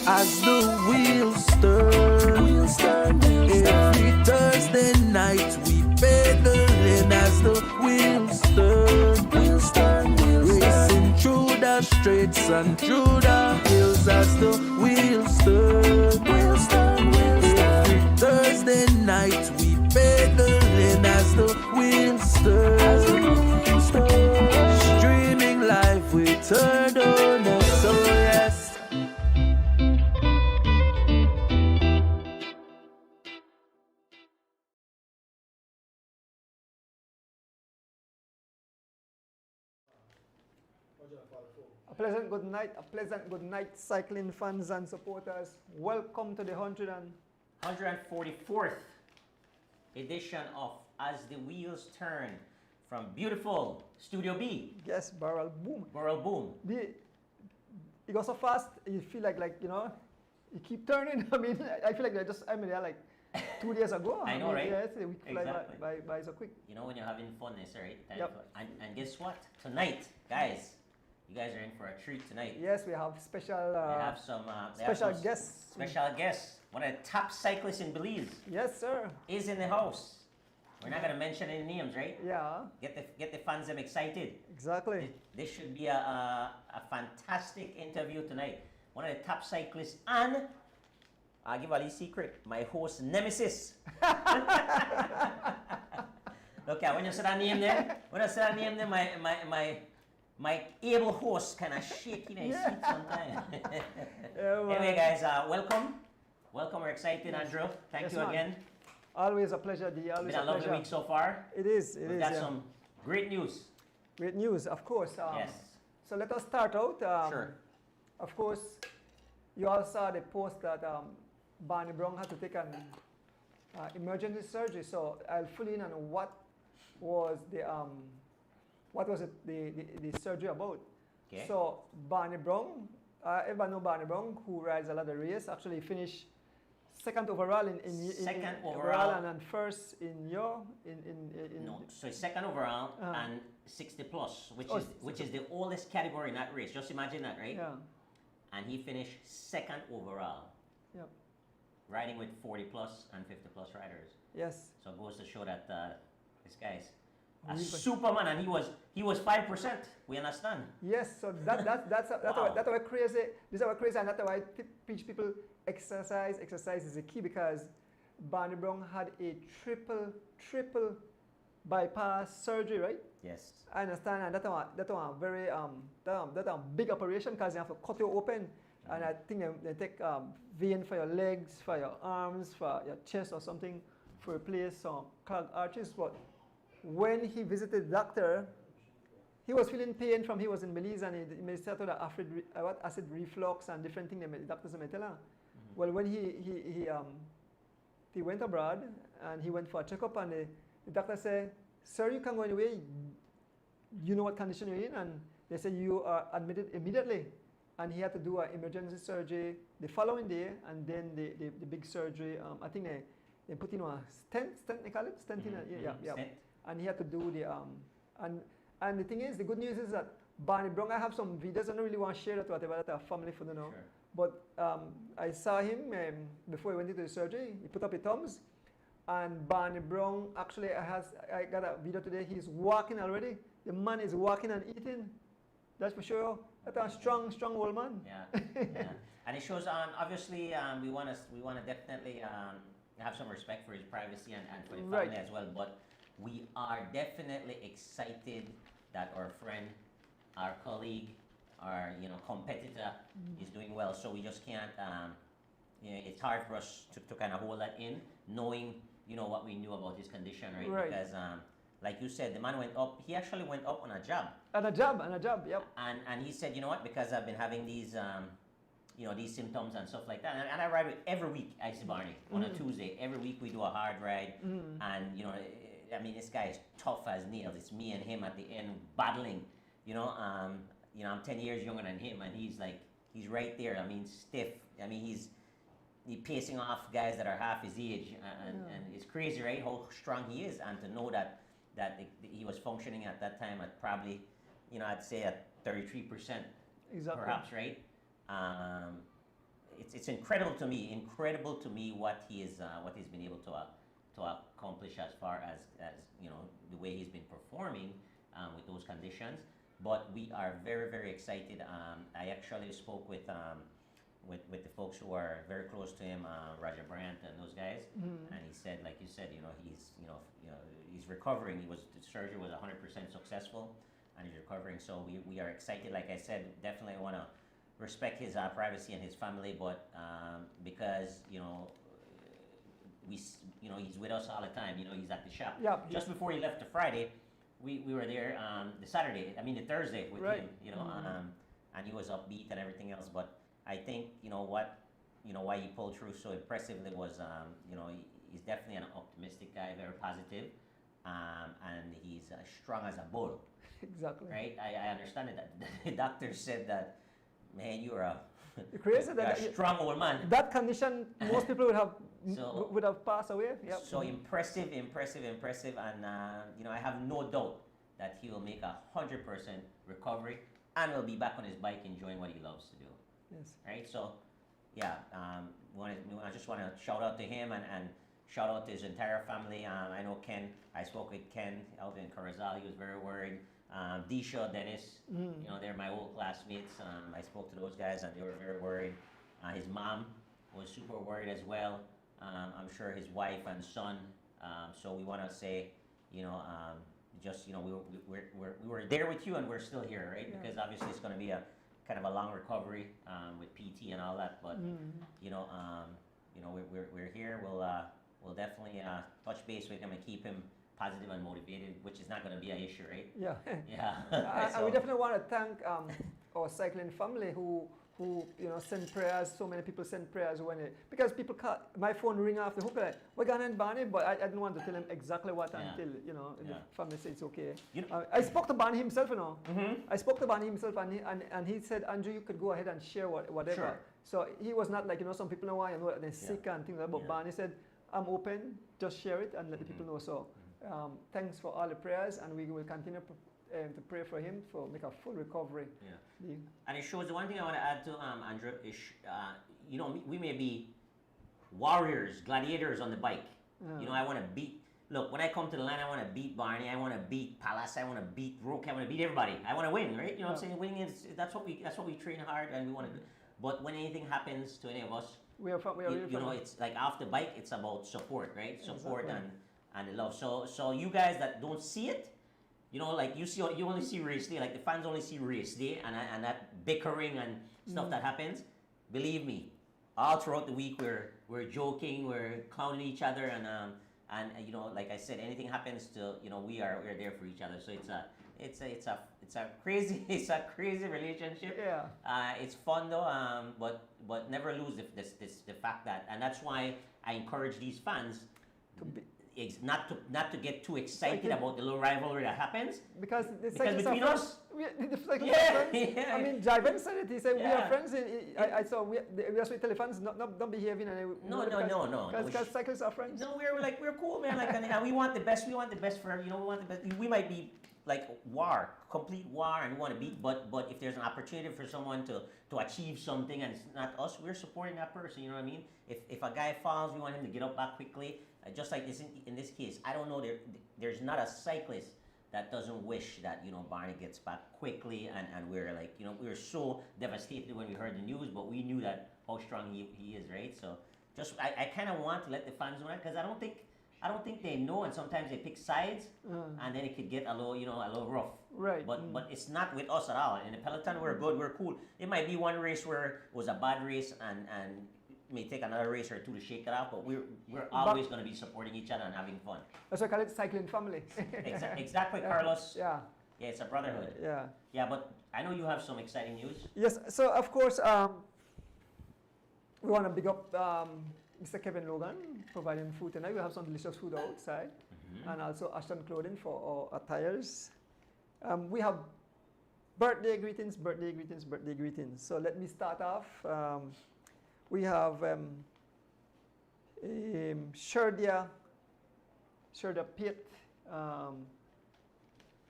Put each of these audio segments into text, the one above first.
as the wheels turn. Every Thursday night we pedaling as the wheels turn. Racing through the streets and through the hills as the wheels turn. Every Thursday night we pedaling as the wheels turn. Streaming live with turn on us, so yes. A pleasant good night, cycling fans and supporters. Welcome to the 144th edition of As the Wheels Turn from beautiful Studio B. Yes, Barrel Boom. Barrel Boom. It goes so fast, you feel like you keep turning. I mean, I feel like I'm there like 2 days ago. I know, right? Yes, the week fly Exactly. by so quick. You know when you're having fun, it's right? Yep. And guess what? Tonight, guys, you guys are in for a treat tonight. Yes, we have special We have some guests. Special guests. One of the top cyclists in Belize Yes, sir. is in the house. We're not gonna mention any names, right? Yeah, Get the fans them excited. exactly. This should be a fantastic interview tonight. One of the top cyclists, and I'll give a little secret, my host nemesis. Look at when you say that name there, my able host kind of shake in his seat sometimes. Anyway, guys, welcome. We're excited, Andrew. Thank Yes, you man. again. Always a pleasure, D. Always Been a lovely pleasure. week so far. It is. We've got some great news. Great news, of course. Yes. So let us start out. Sure. Of course, you all saw the post that Barney Brown had to take an emergency surgery. So I'll fill in on what was the surgery about. Okay. So Barney Brown, everyone know Barney Brown, who rides a lot of race. Actually finished second overall in Second overall. and first in No, so it's second overall and 60 plus, which is the oldest category in that race. Just imagine that, right? Yeah. And he finished second overall, Yep. riding with 40 plus and 50 plus riders. Yes. So it goes to show that this guy's a Really? superman, and he was 5%. We understand. Yes, so that's Wow. why crazy. This is why crazy, and that's why I teach people exercise. Exercise is the key because Barney Brown had a triple bypass surgery, right? Yes. I understand, and that one very that a big operation because they have to cut you open, and I think they take vein for your legs, for your arms, for your chest or something, for replace some clogged arteries. But when he visited the doctor, he was feeling pain from he was in Belize, and he started acid reflux and different things. The doctors may tell him. Well, when he went abroad and he went for a checkup, and the doctor said, "Sir, you can go anyway. You know what condition you're in," and they said you are admitted immediately. And he had to do an emergency surgery the following day, and then the big surgery. I think they put in a stent they call it stent. Yeah. Stent. And he had to do the and the thing is, the good news is that Barney Brown, I have some videos. I don't really want to share that whatever that our family for now. Sure. But I saw him before he went into the surgery. He put up his thumbs, and Barney Brown actually I got a video today. He's walking already. The man is walking and eating. That's for sure. That's a strong old man. Yeah. Yeah. And it shows obviously we want to definitely have some respect for his privacy and for the family Right. as well. But we are definitely excited that our friend, our colleague, our competitor is doing well. So we just can't. It's hard for us to kind of hold that in, knowing what we knew about his condition, right? Right. Because like you said, the man went up. He actually went up on a jab. And a job. Yep. And he said, you know what? Because I've been having these these symptoms and stuff like that. And I ride with every week. I see Barney on a Tuesday. Every week we do a hard ride, and I mean, this guy is tough as nails. It's me and him at the end battling. I'm 10 years younger than him, and he's right there. I mean, stiff. I mean, he's pacing off guys that are half his age, and it's crazy, right? How strong he is, and to know that he was functioning at that time at probably, I'd say at 33%, Exactly. perhaps, right? it's incredible to me what he's been able to accomplish as far as the way he's been performing with those conditions. But we are very, very excited. I actually spoke with the folks who are very close to him, Roger Brandt and those guys, and he said, like you said, he's recovering. The surgery was 100% successful, and he's recovering. So we are excited. Like I said, definitely want to respect his privacy and his family, but because he's with us all the time. He's at the shop. Yeah. Just before he left the Friday, we were there the Thursday with him. And he was upbeat and everything else. But I think why he pulled through so impressively was he's definitely an optimistic guy, very positive, and he's strong as a bull. Exactly. Right. I understand it. The doctor said that, man, you're a strong old man. That condition, most people would have passed away. Yep. So impressive, and I have no doubt that he will make 100% recovery and will be back on his bike enjoying what he loves to do. Yes. Right. So, yeah, I just want to shout out to him and shout out to his entire family. I know Ken. I spoke with Ken out in Corozal. He was very worried. Disha, Dennis, they're my old classmates. I spoke to those guys and they were very worried. His mom was super worried as well. I'm sure his wife and son. So we want to say, we were there with you and we're still here, right? Yeah. Because obviously it's going to be a kind of a long recovery with PT and all that. But we're here. We'll definitely touch base with him and keep him positive and motivated, which is not going to be an issue, right? Yeah. Yeah. And we definitely want to thank our cycling family who send prayers. So many people send prayers because people call, my phone ring off the hook like, we're going to Barney, but I didn't want to tell him exactly what until the family said it's okay. I spoke to Barney himself, I spoke to Barney himself and he said, Andrew, you could go ahead and share whatever. Sure. So he was not like, some people know why they're sick and things like that, but Barney said, I'm open, just share it and let the people know. So thanks for all the prayers, and we will continue to pray for him for make a full recovery. Yeah. And it shows, the one thing I want to add to Andrew is, we may be warriors, gladiators on the bike. I want to beat. Look, when I come to the line, I want to beat Barney. I want to beat Palace. I want to beat Roque. I want to beat everybody. I want to win, right? What I'm saying? Winning is that's what we train hard and we want to do. But when anything happens to any of us, it's like off the bike. It's about support, right? Support and the love. So you guys that don't see it, like you only see race day. Like the fans only see race day and that bickering and stuff that happens. Believe me, all throughout the week we're joking, we're clowning each other, and like I said, anything happens to we're there for each other. So it's a crazy relationship. Yeah. It's fun though, but never lose the fact that, and that's why I encourage these fans to be. Not to get too excited about the little rivalry that happens. Because between us, the cyclists are friends. I mean, Javan said it. He said we are friends. I saw we are with telephants not behaving. No. Because cyclists are friends. No, we're cool, man. Like, and we want the best. We want the best for we want the best. We might be like complete war, and we want to beat. But if there's an opportunity for someone to achieve something and it's not us, we're supporting that person. You know what I mean? If a guy falls, we want him to get up back quickly. Just like this in this case, I don't know. There's not a cyclist that doesn't wish that Barney gets back quickly, and we're like we were so devastated when we heard the news, but we knew that how strong he is, right? So just I kind of want to let the fans know that, because I don't think they know, and sometimes they pick sides, and then it could get a little rough. Right. But it's not with us at all. In the peloton, we're good, we're cool. It might be one race where it was a bad race, and may take another race or two to shake it out, but we're always going to be supporting each other and having fun. That's why I call it cycling family. Exactly, Carlos. Yeah. Yeah, it's a brotherhood. Yeah. Yeah, but I know you have some exciting news. Yes. So of course, we want to big up Mr. Kevin Logan providing food tonight. We have some delicious food outside, and also Ashton Clothing for our attires. We have birthday greetings. So let me start off. We have Sherdia Pitt.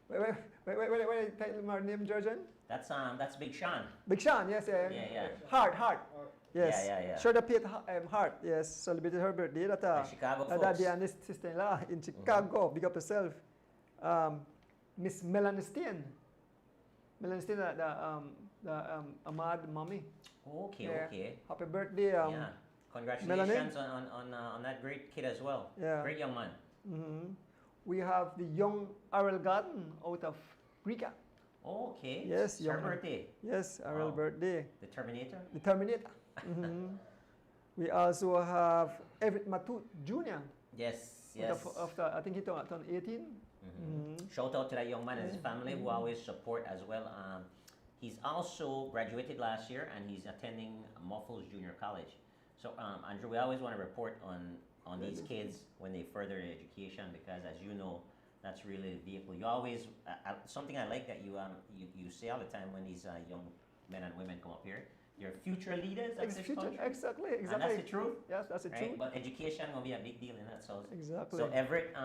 Wait, title my name, Georgian? That's Big Sean. Big Sean, yes, Yeah. Heart. Yes. Yeah. Shoulda Pate Hart, yes, celebrated her birthday. Chicago That folks. day and his sister-in-law in Chicago. Big up yourself. Miss Melanie Steen. Melanie Steen, the Ahmad mommy. Okay. Happy birthday. Yeah. Congratulations on that great kid as well. Yeah. Great young man. We have the young Arel Garden out of Rica. Okay. Yes, it's her young. birthday. Yes, Arel Wow. birthday. The Terminator. The Terminator. We also have Everett Matut Jr. Yes. After I think he turned 18. Shout out to that young man and his family who always support as well. He's also graduated last year and he's attending Muffles Junior College. So Andrew, we always want to report on these kids when they further their education, because as you know, that's really the vehicle. You always something I like that you say all the time when these young men and women come up here. You're future leaders of this country. Exactly. And that's the truth. Yes, that's the Right? truth. But education will be a big deal in that. So Exactly. So Everett,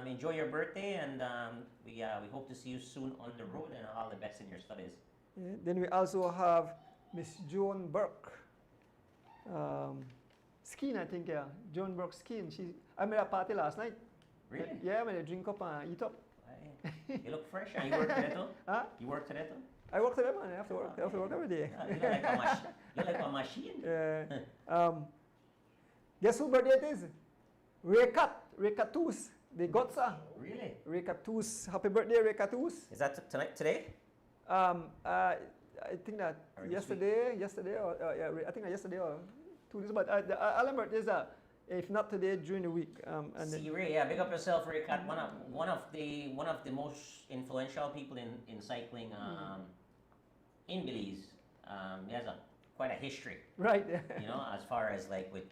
enjoy your birthday, and we hope to see you soon on the road, and all the best in your studies. Yeah. Then we also have Miss Joan Burke. Skiing, I think, yeah. Joan Burke skiing. I made a party last night. Really? Yeah, I made a drink up and eat up. You look fresh. And you work today too? Huh? You work today too? I work today, man. I have to work. I have to work every day. You look like a machine. Guess who birthday it is? Rekatus. The Gotsa. Really? Rekatus. Happy birthday, Rekatus. Is that today? I think that Or this yesterday, or I think that yesterday or 2 days. But I'll remember this. If not today, during the week. See, Ray, yeah, big up yourself, Ray Cat. One of the most influential people in cycling in Belize. He has quite a history. Right. You know, as far as like with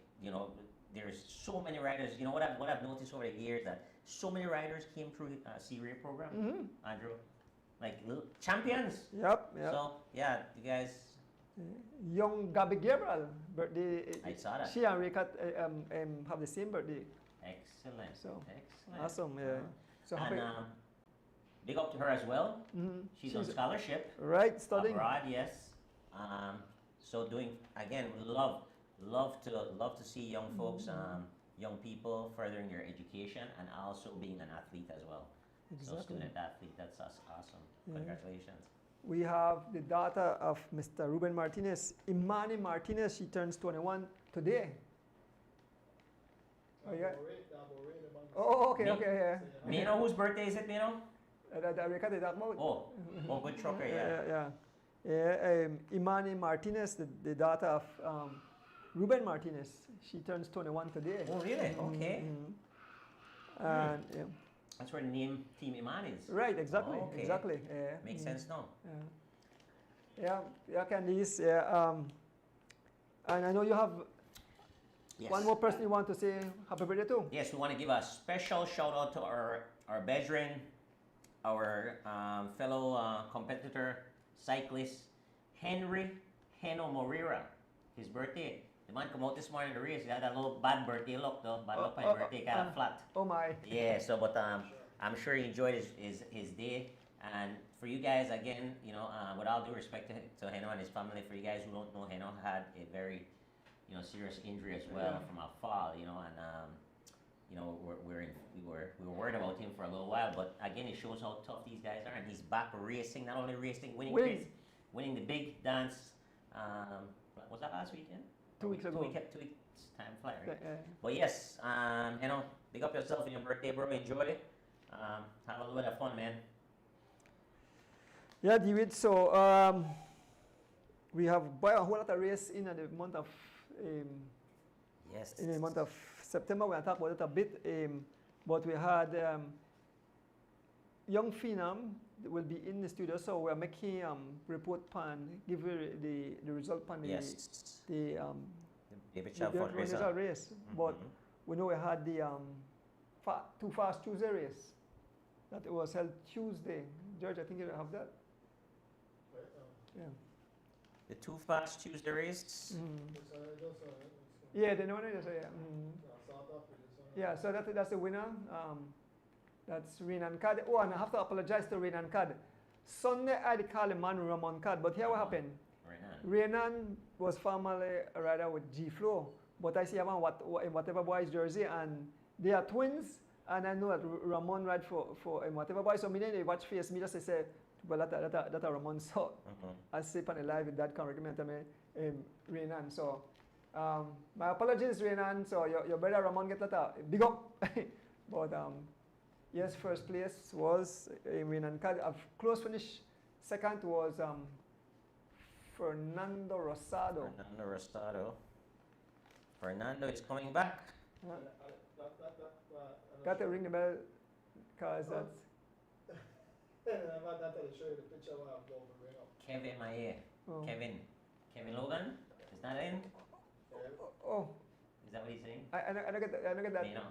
there's so many riders. You know what I've noticed over the years, that so many riders came through C-Ray program, Andrew, like little champions. Yep. So yeah, you guys. Young Gabby Gabriel birthday. I saw that. She and Rekat have the same birthday. Excellent. So, excellent. Awesome. Yeah. So happy. And big up to her as well. She's on scholarship. Right, studying abroad. Yes. So doing again, love to see young folks, young people furthering their education and also being an athlete as well. Exactly. So student athlete, that's awesome. Yeah. Congratulations. We have the daughter of Mr. Ruben Martinez, Imani Martinez. She turns 21 today. Oh, yeah. Oh, okay, yeah. Me know whose birthday is it, me know? The record is that mode. Oh, good trucker, yeah. Yeah. Imani Martinez, the daughter of Ruben Martinez. She turns 21 today. Oh, really? Okay. And yeah. That's where the name Team Iman is. Right, exactly. Oh, okay. Exactly. Makes sense now. Yeah, Candice. And I know you have one more person you want to say happy birthday to. Yes, we want to give a special shout out to our brethren, our fellow competitor, cyclist, Henry Heno Morera. His birthday. The man come out this morning in the race. He had a little bad birthday look though. Bad look on his birthday, kind of flat. Oh my. Yeah, so but I'm sure he enjoyed his day. And for you guys, again, with all due respect to Heno and his family, for you guys who don't know, Heno had a very, serious injury as well from a fall, and we were worried about him for a little while. But again, it shows how tough these guys are, and he's back racing, not only racing, winning the big dance. Was that last weekend? 2 weeks ago. 2 weeks time fly, right? But yes, big up yourself on your birthday, bro. Enjoy it. Have a little bit of fun, man. Yeah, David. So we have a whole lot of race in the month of in the month of September. We'll talk about it a bit. But we had young Phenom will be in the studio, so we're making report pan, give you the result pan the David Chavaria's race. But we know we had the Too Fast Tuesday race that was held Tuesday. George, I think you have that. Yeah. The Too Fast Tuesday race. Yeah, the one is yeah. So that's the winner. That's Renan Cad. Oh, and I have to apologize to Renan Cad. Sunday I call the man Ramon Card, but here what happened? Renan was formerly a rider with G Flow, but I see him on Whatever Boys jersey, and they are twins. And I know that Ramon ride for Whatever Boys. So me then they watch face me just say, well, that Ramon saw. I see on the live with that can recommend me Renan. So my apologies, Renan. So your brother Ramon get that big up. But yes, first place was Renan Card. A close finish. Second was Fernando Rosado. Fernando is coming back. Got to ring the bell because that's. Kevin Maye. Oh. Kevin Logan? Is that in? Oh. Is that what he's saying? I don't get that. You know.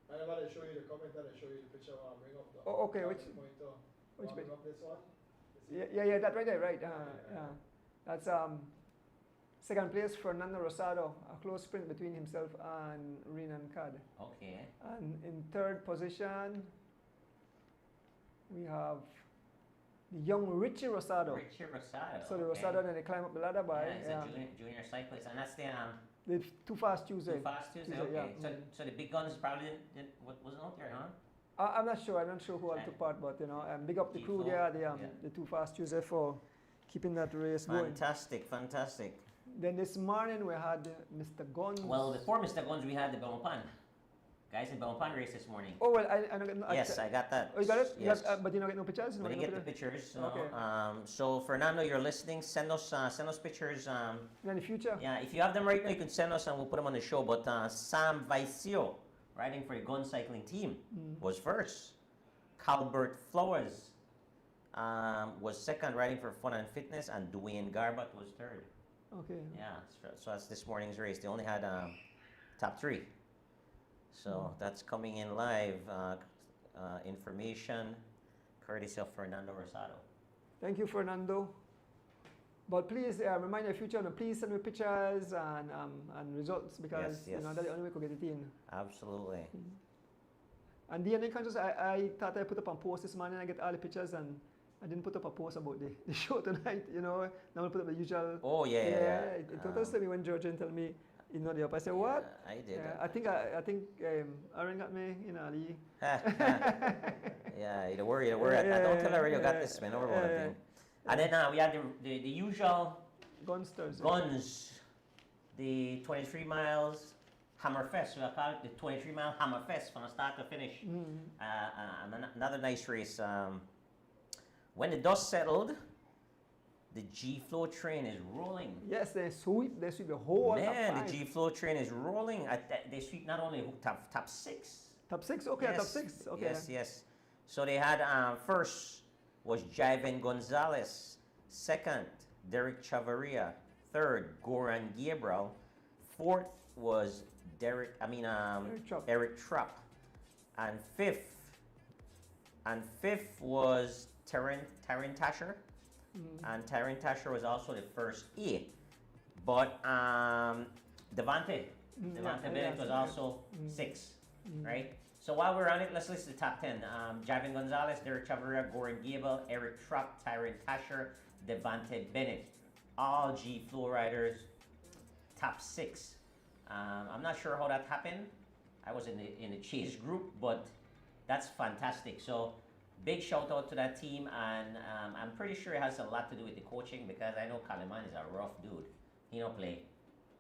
I never show you the comment and I show you the picture while I bring up the. Oh, okay. Which bit? Bring up this one? Yeah, that right there, right. Yeah. That's second place, Fernando Rosado, a close sprint between himself and Renan Card. Okay. And in third position, we have the young Richie Rosado. So the Rosado, then they climb up the ladder by. Yeah, it's a junior cyclist, and that's the Too Fast Tuesday. Too Fast Tuesday. Okay. Yeah. So the big guns probably wasn't out there, huh? I'm not sure who all took part, but big up the crew there, the Too Fast Tuesday for keeping that race going. Fantastic. Then this morning we had Mr. Guns. Well, before Mr. Guns, we had the Belmopan. Guys, the Belmopan race this morning. Oh, well, I don't get no. Yes, I got that. Oh, you got it? Yes. But you don't get no pictures? We didn't get the pictures. No. Okay. So, Fernando, you're listening. Send us pictures. In the future? Yeah, if you have them right now, you can send us and we'll put them on the show. But Sam Vicio, riding for the gun cycling team, was first. Calbert Flowers was second, riding for Fun and Fitness, and Dwayne Garbutt was third. Okay. Yeah, so that's this morning's race. They only had top three. So that's coming in live. Information courtesy of Fernando Rosado. Thank you, Fernando. But please remind your future, please send me pictures and results because yes. that's the only way we could get it in. Absolutely. And DNA Conscious, I thought I put up a post this morning. I get all the pictures and I didn't put up a post about the show tonight. Now I put up the usual. Oh yeah. It totally to me when Georgian tell me, the up. I said what? I did. I think Aaron got me in Ali. Yeah, don't worry. I don't tell her you got this, man. Over one thing. And then we had the usual Gunsters. Guns, the 23 miles Hammerfest. So I call it the 23-mile Hammerfest from start to finish. Another nice race. When the dust settled, the G-Flow train is rolling. Yes, they sweep the whole top five. The G-Flow train is rolling. They sweep not only top six. Top six? Okay, yes. Top six. Okay. Yes. So they had first was Jiven Gonzalez. Second, Derek Chavaria. Third, Goran Gabriel. Fourth was Eric Trapp. And fifth was Taryn Tasher. And Taryn Tasher was also the first A. But Devante Bennett was also sixth, right? So while we're on it, let's list the top 10. Jiven Gonzalez, Derek Chavaria, Goran Gable, Eric Trapp, Taryn Tasher, Devante Bennett. All G-Flow riders, top 6. I'm not sure how that happened. I was in the chase group, but that's fantastic. So big shout out to that team, and I'm pretty sure it has a lot to do with the coaching because I know Kaliman is a rough dude. He don't play.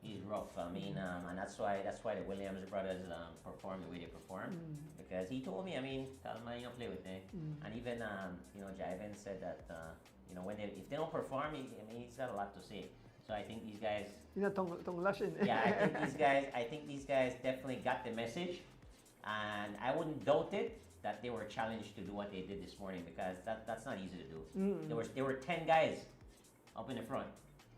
He's rough. I mean, and that's why the Williams brothers perform the way they perform because he told me, Kaliman, you don't play with me. And even Jiven said that if they don't perform, he's got a lot to say. So I think these guys. Tongue lashing. Yeah, I think these guys definitely got the message, and I wouldn't doubt it that they were challenged to do what they did this morning because that's not easy to do. There were 10 guys up in the front.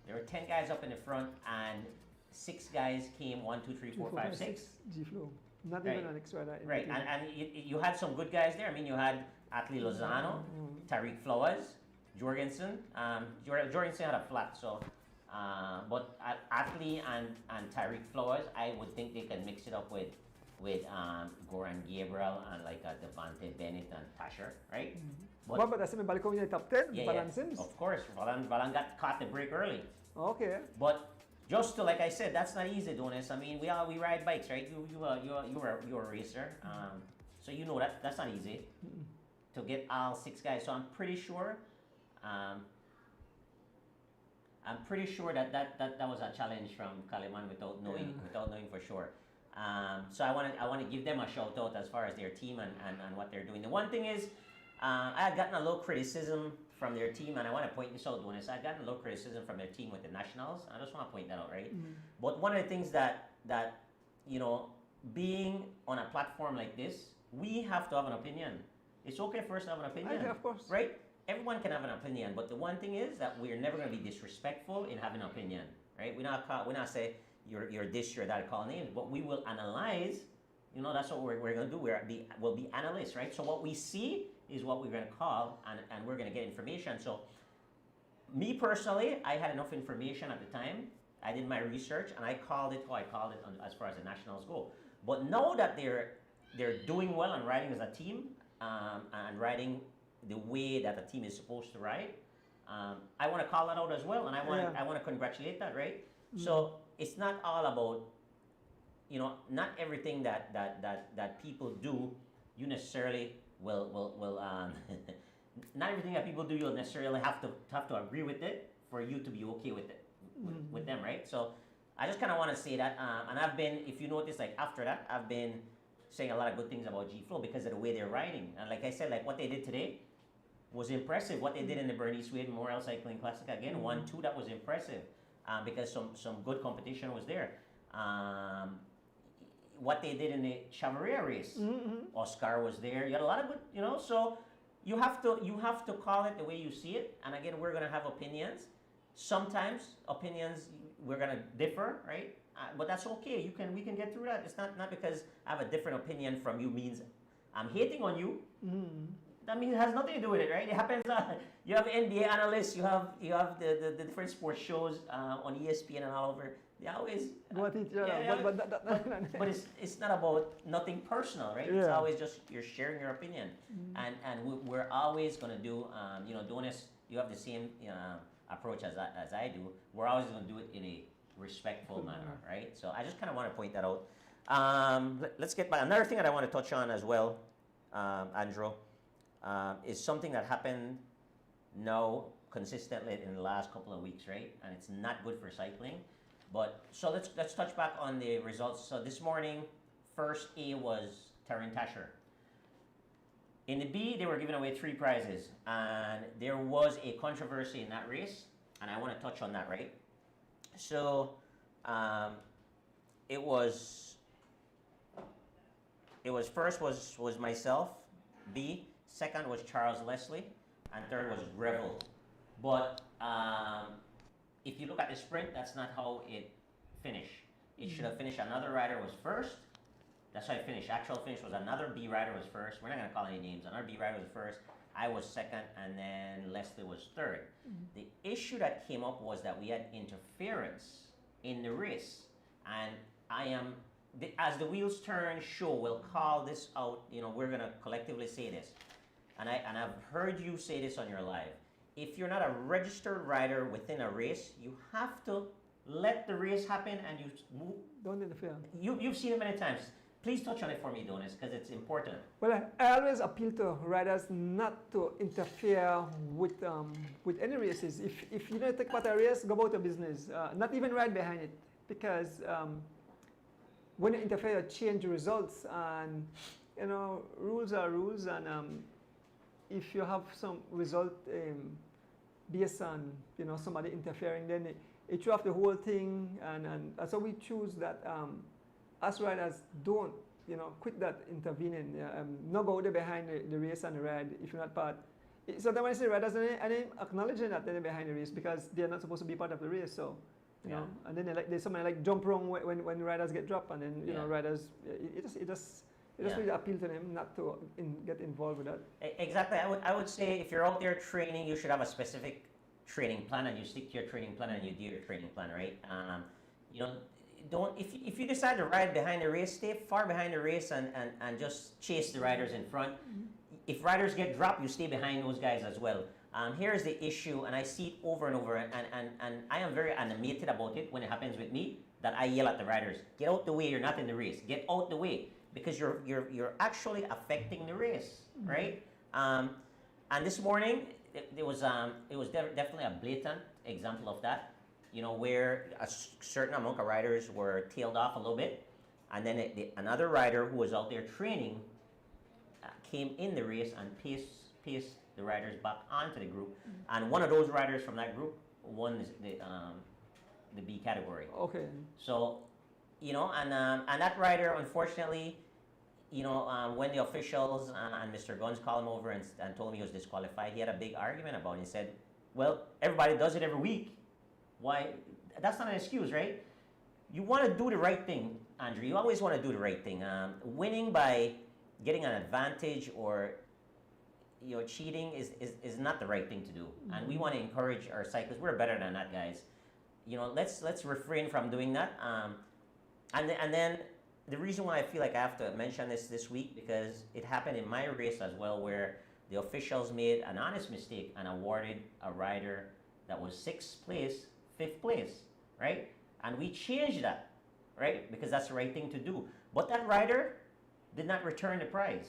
There were 10 guys up in the front, and 6 guys came 1, 2, 3, 4, 5, 6. G-Flow. Not even an extra. Right, and you had some good guys there. You had Atli Lozano, Tariq Flowers, Jorgensen. Jorgensen had a flat, so. But Atli and Tariq Flowers, I would think they can mix it up with with Goran Gabriel and like Devante Bennett and Tasher, right? But that's in Bali in the top 10, Valan Sims. Of course, Valan got caught the break early. Okay. But just to, like I said, that's not easy, Donis. I mean, we ride bikes, right? You're a racer, so you know that's not easy to get all 6 guys. So I'm pretty sure that was a challenge from Kaliman without knowing for sure. So I want to give them a shout out as far as their team and what they're doing. The one thing is, I had gotten a little criticism from their team, and I want to point this out, Donis. I had gotten a little criticism from their team with the Nationals. I just want to point that out, right? But one of the things that you know, being on a platform like this, we have to have an opinion. It's okay for us to have an opinion, of course, right? Everyone can have an opinion, but the one thing is that we're never going to be disrespectful in having an opinion, right? We're not say you're this, you're that, call names, but we will analyze. You know, that's what we're going to do. We'll be analysts, right? So what we see is what we're going to call, and we're going to get information. So me personally, I had enough information at the time. I did my research, and I called it as far as the Nationals go. But now that they're doing well and riding as a team, and riding the way that a team is supposed to ride, I want to call that out as well, and I want to congratulate that, right? So it's not all about, you know, not everything that people do, you necessarily will not everything that people do you'll necessarily have to agree with it for you to be okay with it with them, right? So I just kind of want to say that, and I've been, if you notice, like after that, I've been saying a lot of good things about G Flow because of the way they're riding, and like I said, like what they did today was impressive. What they did in the Bernice Wade Memorial Cycling Classic again, 1-2, that was impressive, because some good competition was there. What they did in the Chavaria race, Oscar was there. You had a lot of good, you know. So you have to call it the way you see it. And again, we're gonna have opinions. Sometimes opinions we're gonna differ, right? But that's okay. We can get through that. It's not because I have a different opinion from you means I'm hating on you. That means it has nothing to do with it, right? It happens. You have NBA analysts. You have the different sports shows on ESPN and all over. They always. But it's not about nothing personal, right? It's always just you're sharing your opinion, and we're always gonna do. You know, Donis, you have the same approach as I do. We're always gonna do it in a respectful manner, right? So I just kind of want to point that out. Let's get back. Another thing that I want to touch on as well, Andrew, is something that happened now consistently in the last couple of weeks, right? And it's not good for cycling. But so let's touch back on the results. So this morning, first A was Taryn Tasher. In the B, they were giving away 3 prizes, and there was a controversy in that race, and I want to touch on that, right? So it was first was myself, B, second was Charles Leslie, and third was Revel. But if you look at the sprint, that's not how it finished. It should have finished, another rider was first. That's how it finished. Actual finish was another B rider was first. We're not going to call any names. Another B rider was first. I was second, and then Leslie was third. The issue that came up was that we had interference in the race, and as the wheels turn show, we'll call this out. You know, we're going to collectively say this, and I've heard you say this on your live. If you're not a registered rider within a race, you have to let the race happen, and you don't interfere. You've seen it many times. Please touch on it for me, Donis, because it's important. Well, I always appeal to riders not to interfere with any races. If you don't take part in a race, go about your business. Not even ride behind it, because when you interfere, you change the results. And you know, rules are rules. And if you have some result based on somebody interfering, then it throws off the whole thing. And so we choose that. Us riders don't, quit that intervening. Not go there behind the race and the ride if you're not part. Sometimes when I say riders, and I'm acknowledging that they're behind the race because they're not supposed to be part of the race. So, you know, and then there's somebody like jump wrong when riders get dropped, and then riders, it just really appeal to them not to get involved with that. Exactly. I would say if you're out there training, you should have a specific training plan, and you stick to your training plan and you do your training plan, right? don't if you decide to ride behind the race, stay far behind the race and just chase the riders in front. If riders get dropped, you stay behind those guys as well. Here's the issue, and I see it over and over, and I am very animated about it when it happens with me, that I yell at the riders, get out the way, you're not in the race. Get out the way, because you're actually affecting the race, right? And this morning, it was definitely a blatant example of that, you know, where a certain amount of riders were tailed off a little bit, and then another rider who was out there training came in the race and paced the riders back onto the group, and one of those riders from that group won the B category. Okay. So, you know, and that rider, unfortunately, you know, when the officials and Mr. Guns called him over and told him he was disqualified, he had a big argument about it. He said, well, everybody does it every week. Why? That's not an excuse, right? You want to do the right thing, Andrew. You always want to do the right thing. Winning by getting an advantage or, you know, cheating is not the right thing to do. And we want to encourage our cyclists. We're better than that, guys. You know, let's refrain from doing that. And then the reason why I feel like I have to mention this week, because it happened in my race as well, where the officials made an honest mistake and awarded a rider that was 5th place, right? And we changed that, right? Because that's the right thing to do. But that rider did not return the prize.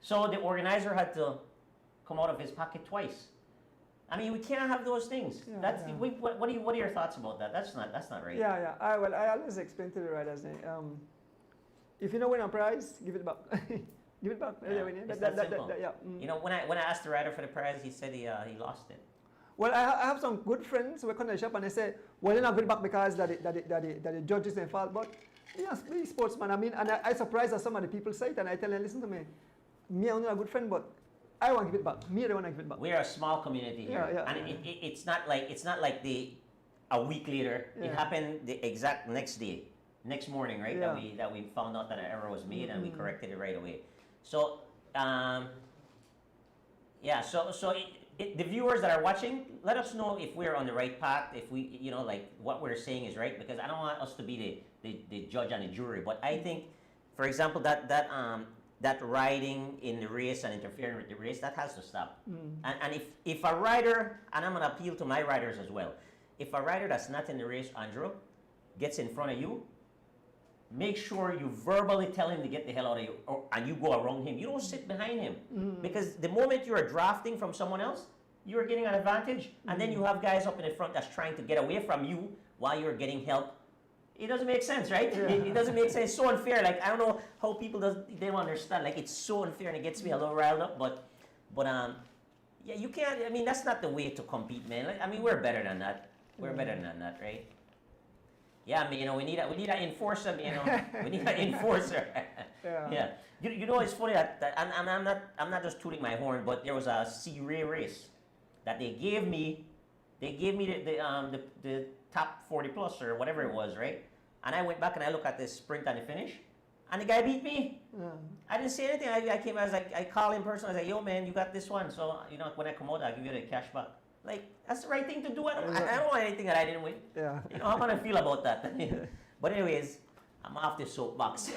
So the organizer had to come out of his pocket twice. I mean, we can't have those things. Yeah, That's yeah. What are your thoughts about that? That's not right. Yeah. I always explain to the riders, if you don't win a prize, give it back. Give it back. Yeah, it's that simple. You know, when I asked the rider for the prize, he said he lost it. Well, I have some good friends who come to the shop and they say, well, you're not going back because that the judge is in fault. But yes, be a sportsman. I mean, and I surprised that some of the people say it, and I tell them, listen to me, I'm not a good friend, but I want to give it back. I don't want to give it back. We're a small community here, and it's not like a week later. It happened the exact next next morning, right? Yeah. That we found out that an error was made and we corrected it right away. So, the viewers that are watching, let us know if we're on the right path. If we, you know, like what we're saying is right, because I don't want us to be the judge and the jury. But I think, for example, that riding in the race and interfering with the race, that has to stop. And if a rider, and I'm going to appeal to my riders as well, if a rider that's not in the race, Andrew, gets in front of you, make sure you verbally tell him to get the hell out of you, and you go around him. You don't sit behind him. Because the moment you are drafting from someone else, you're getting an advantage. And then you have guys up in the front that's trying to get away from you while you're getting help. It doesn't make sense, right? Yeah. It doesn't make sense. It's so unfair. Like, I don't know how people they don't understand. Like, it's so unfair, and it gets me a little riled up. But yeah, you can't. I mean, that's not the way to compete, man. Like, I mean, we're better than that. We're better than that, right? Yeah, I mean, you know, we need an enforcer. You know, we need an enforcer. Yeah. You know, it's funny that and I'm not just tooting my horn, but there was a C-Ray race that they gave me. They gave me the top 40 plus or whatever it was, right? And I went back and I looked at the sprint and the finish, and the guy beat me. I didn't say anything. I was like, I called him personally. I was like, yo, man, you got this one. So, you know, when I come out, I'll give you the cash back. Like, that's the right thing to do. I don't want anything that I didn't win. Yeah. You know, how am I feel about that? But anyways, I'm off the soapbox.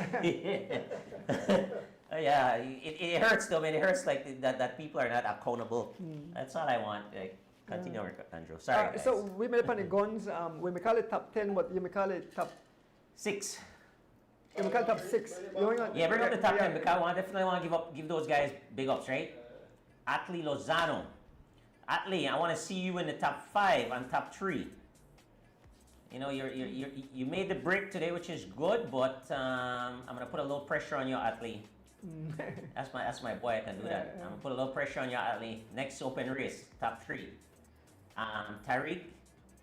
Yeah, it hurts though, man. It hurts like that people are not accountable. That's all I want. Like, continue, Andrew. Sorry, guys. So we made up on the guns. We may call it top 10, but you may call it top 6. You may call it top 6. Yeah, bring up the top 10 because I definitely want to give those guys big ups, right? Atlee Lozano. Atlee, I want to see you in the top 5 and top 3. You know, you made the break today, which is good, but I'm gonna put a little pressure on you, Atlee. That's my boy. I can do that. I'm gonna put a little pressure on you, Atlee. Next open race, top 3. Tariq,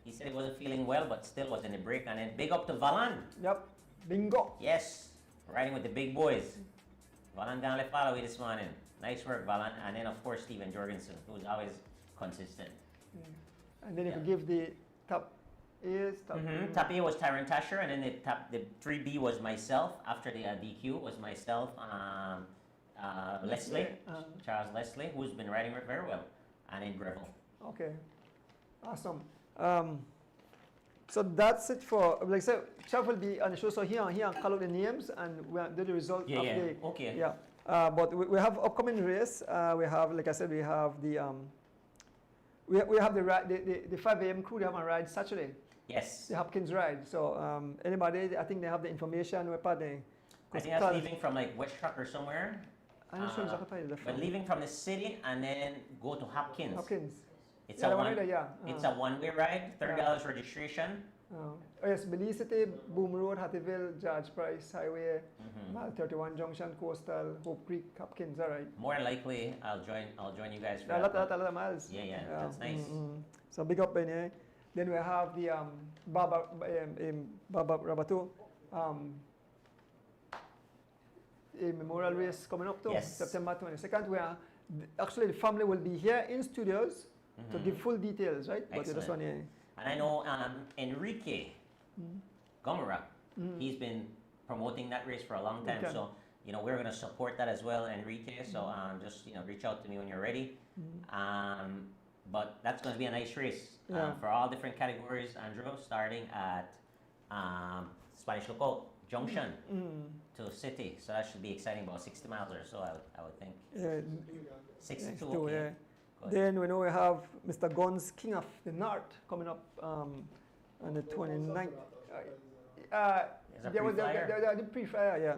he said he wasn't feeling well, but still was in the break. And then big up to Valan. Yep. Bingo. Yes, riding with the big boys. Valan gonna follow you this morning. Nice work, Valan. And then of course Steven Jorgensen, who's always consistent. And then if you give the top A's, top A was Tyron Tasher, and then the 3B was myself. After the DQ was myself, Leslie, Charles Leslie, who's been riding very well, and in Greville. Okay, awesome. So that's it for, like I said, Chav will be on the show. So here I'll call out the names and we'll do the result Yeah, of yeah. the. Okay. Yeah. But we have upcoming race. We have, like I said, we have the we have the 5 a.m. crew. They have a ride Saturday. Yes. The Hopkins ride. So anybody, I think they have the information. I think that's leaving from like West Truck or somewhere. I'm not sure exactly where But leaving from the city and then go to Hopkins. Hopkins. It's Yeah, a the one one. there, yeah. It's a one-way ride. $30 registration. Oh yes, Belize City, Boom Road, Hattieville, George Price Highway, Mile 31 Junction, Coastal, Hope Creek, Hopkins. All right. More than likely, I'll join you guys for A that. lot of miles. Yeah, that's nice. So big up in here. Then we have the Baba Rabato a memorial race coming up too, Yes. September 22nd. Where actually the family will be here in studios to give full details, right? But this Excellent. one here. And I know Enrique Gomera, he's been promoting that race for a long time. Okay. So, we're going to support that as well, Enrique. So just, reach out to me when you're ready. But that's going to be a nice race for all different categories, Andrew, starting at Spanish Lookout Junction to City. So that should be exciting, about 60 miles or so, I would think. Yeah, 62, next to, okay. yeah. Good. Then we know we have Mr. Guns, King of the North, coming up on the 29th. There's a There was pre-flyer. the pre-flyer, yeah.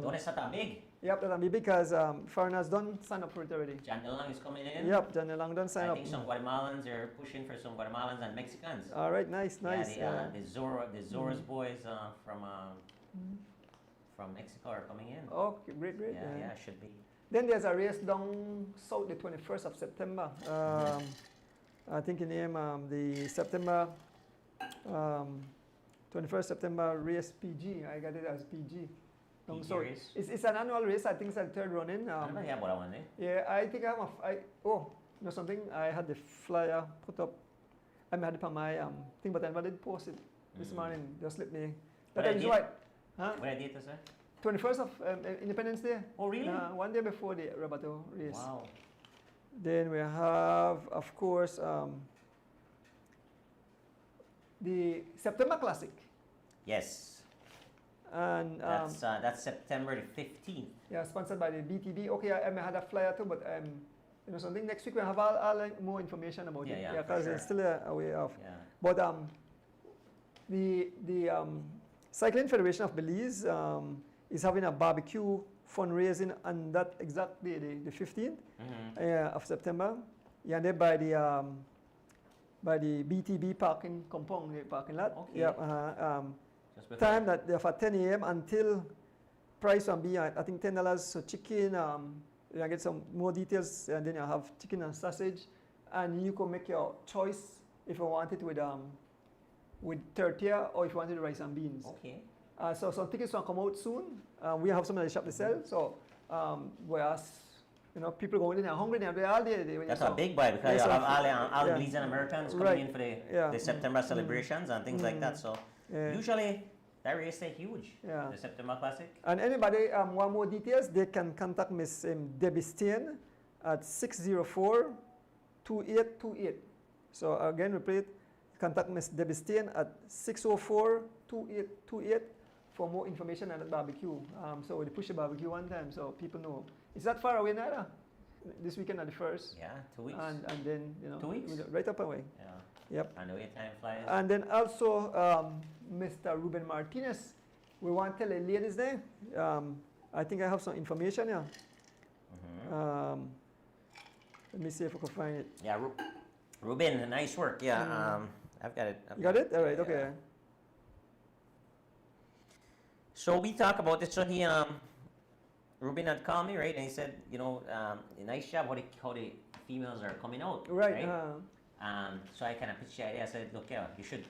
Don't it's not that big. Yep, that'll be because foreigners don't sign up for it already. John DeLong is coming in. Yep, Johnny Long don't sign I up. think some Guatemalans are pushing for some Guatemalans and Mexicans. All right, nice. The Zora's boys from Mexico are coming in. Oh, great. Yeah, should be. Then there's a race down south the 21st of September. I think in name the September 21st September race PG. I got it as PG. Down PG south. race? It's an annual race. I think it's the third running. I don't know about that one, eh? Yeah, I think I have something. I had the flyer put up. I had it on my thing, but I never did post it this morning. Just slipped me. What That I is did? right. Huh? What I did to say? 21st of Independence Day. Oh, really? One day before the Rabato race. Wow. Then we have, of course, the September Classic. Yes. And That's September the 15th. yeah, sponsored by the BTB. Okay, I had a flyer too, but something next week we'll have all more information about it. Yeah, Yeah, for because sure. it's still a way off. Yeah. But the Cycling Federation of Belize is having a barbecue fundraising on that exact day, the 15th of September. Yeah, and they're by the BTB parking compound, the parking lot. Okay. Yeah. Just before. Time that they're for 10 a.m. until price will be I think $10. So chicken. You get some more details, and then you have chicken and sausage, and you can make your choice if you want it with tortilla or if you want it with rice and beans. Okay. So some tickets will come out soon. We have some in the shop to sell. So whereas people going in there hungry, they're all day. That's a big buy because Yes, you have so- all yeah. Belizean Americans coming Right. in for Yeah. the September celebrations and things like that. So Yeah. usually that race is huge. Yeah. The September Classic. And anybody want more details, they can contact Miss Debbie Steen at 604-2828. So again, repeat, contact Miss Debbie Steen at 604-2828 for more information on the barbecue. So they push the barbecue one time so people know. It's not far away neither. This weekend at the first. Yeah, 2 weeks. And then, 2 weeks? right up away. Yeah. Yep. And the way time flies. And then also, Mr. Ruben Martinez, we want to tell the ladies there. I think I have some information here. Let me see if I can find it. Yeah, Ruben, nice work. Yeah, I've got it. You got it? All right, Yeah. okay. So we talk about this. So he, Ruben had called me, right? And he said, nice job how the females are coming out. Right. So I kind of pitched the idea. I said, look, you should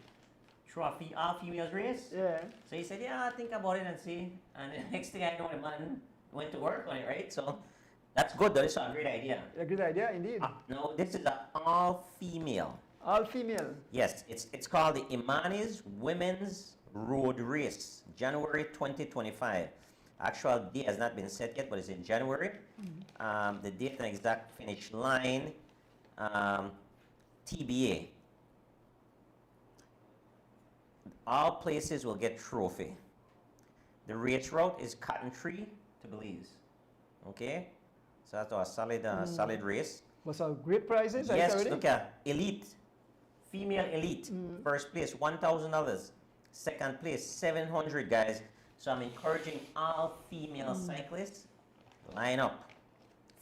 throw a all females race. Yeah. So he said, yeah, I'll think about it and see. And the next thing I know, the man went to work on it, right? So that's good, though. It's a great idea. A good idea, indeed. No, this is an all-female. All female. Yes, it's called the Imani's Women's Road Race, January 2025. Actual date has not been set yet, but it's in January. The date and exact finish line, TBA. all places will get trophy. The race route is Cotton Tree to Belize. Okay? So that's a solid race. Was some great prizes? Yes, look at elite. Female elite. First place, $1,000. Second place, $700, guys. So I'm encouraging all female cyclists, line up.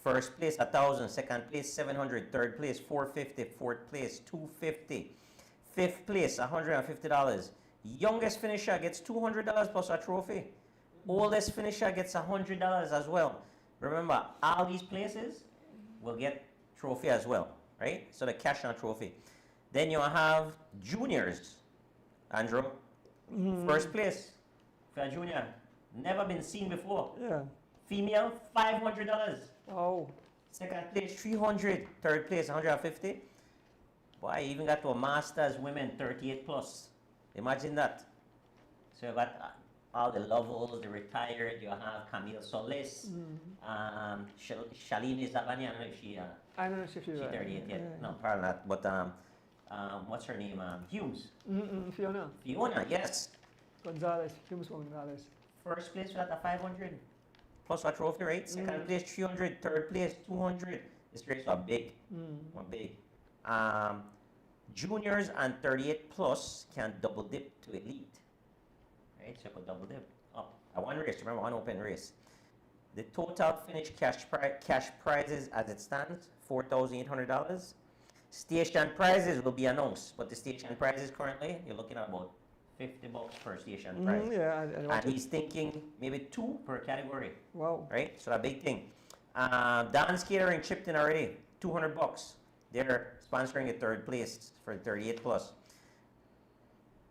First place, $1,000. Second place, $700. Third place, $450. Fourth place, $250. Fifth place, $150. Youngest finisher gets $200 plus a trophy. Oldest finisher gets $100 as well. Remember, all these places will get trophy as well, right? So the cash and trophy. Then you have juniors, Andrew. First place for a junior, never been seen before. Yeah. Female, $500. Oh. Second place, $300. Third place, $150. Boy, you even got to a masters women, 38 plus. Imagine that. So you got all the Lovels, the retired. You have Camille Solis, Shalini Zabani. I don't know if she. I don't know if she's 38 yet. No, probably not. But what's her name? Humes. Fiona. Fiona, yes. Gonzalez. Humes Gonzalez. First place we got a 500 plus a trophy, right? Second place 300, third place 200. This race was big, big. Juniors and 38 plus can double dip to elite, right? So you could double dip up. One race, remember, one open race. The total finish cash prizes as it stands, $4,800. Station prizes will be announced, but the station prizes currently, you're looking at about $50 per station prize. Yeah, and he's thinking maybe 2 per category. Wow. Right? So a big thing. Don's Catering chipped in already, $200. They're sponsoring the third place for 38 plus.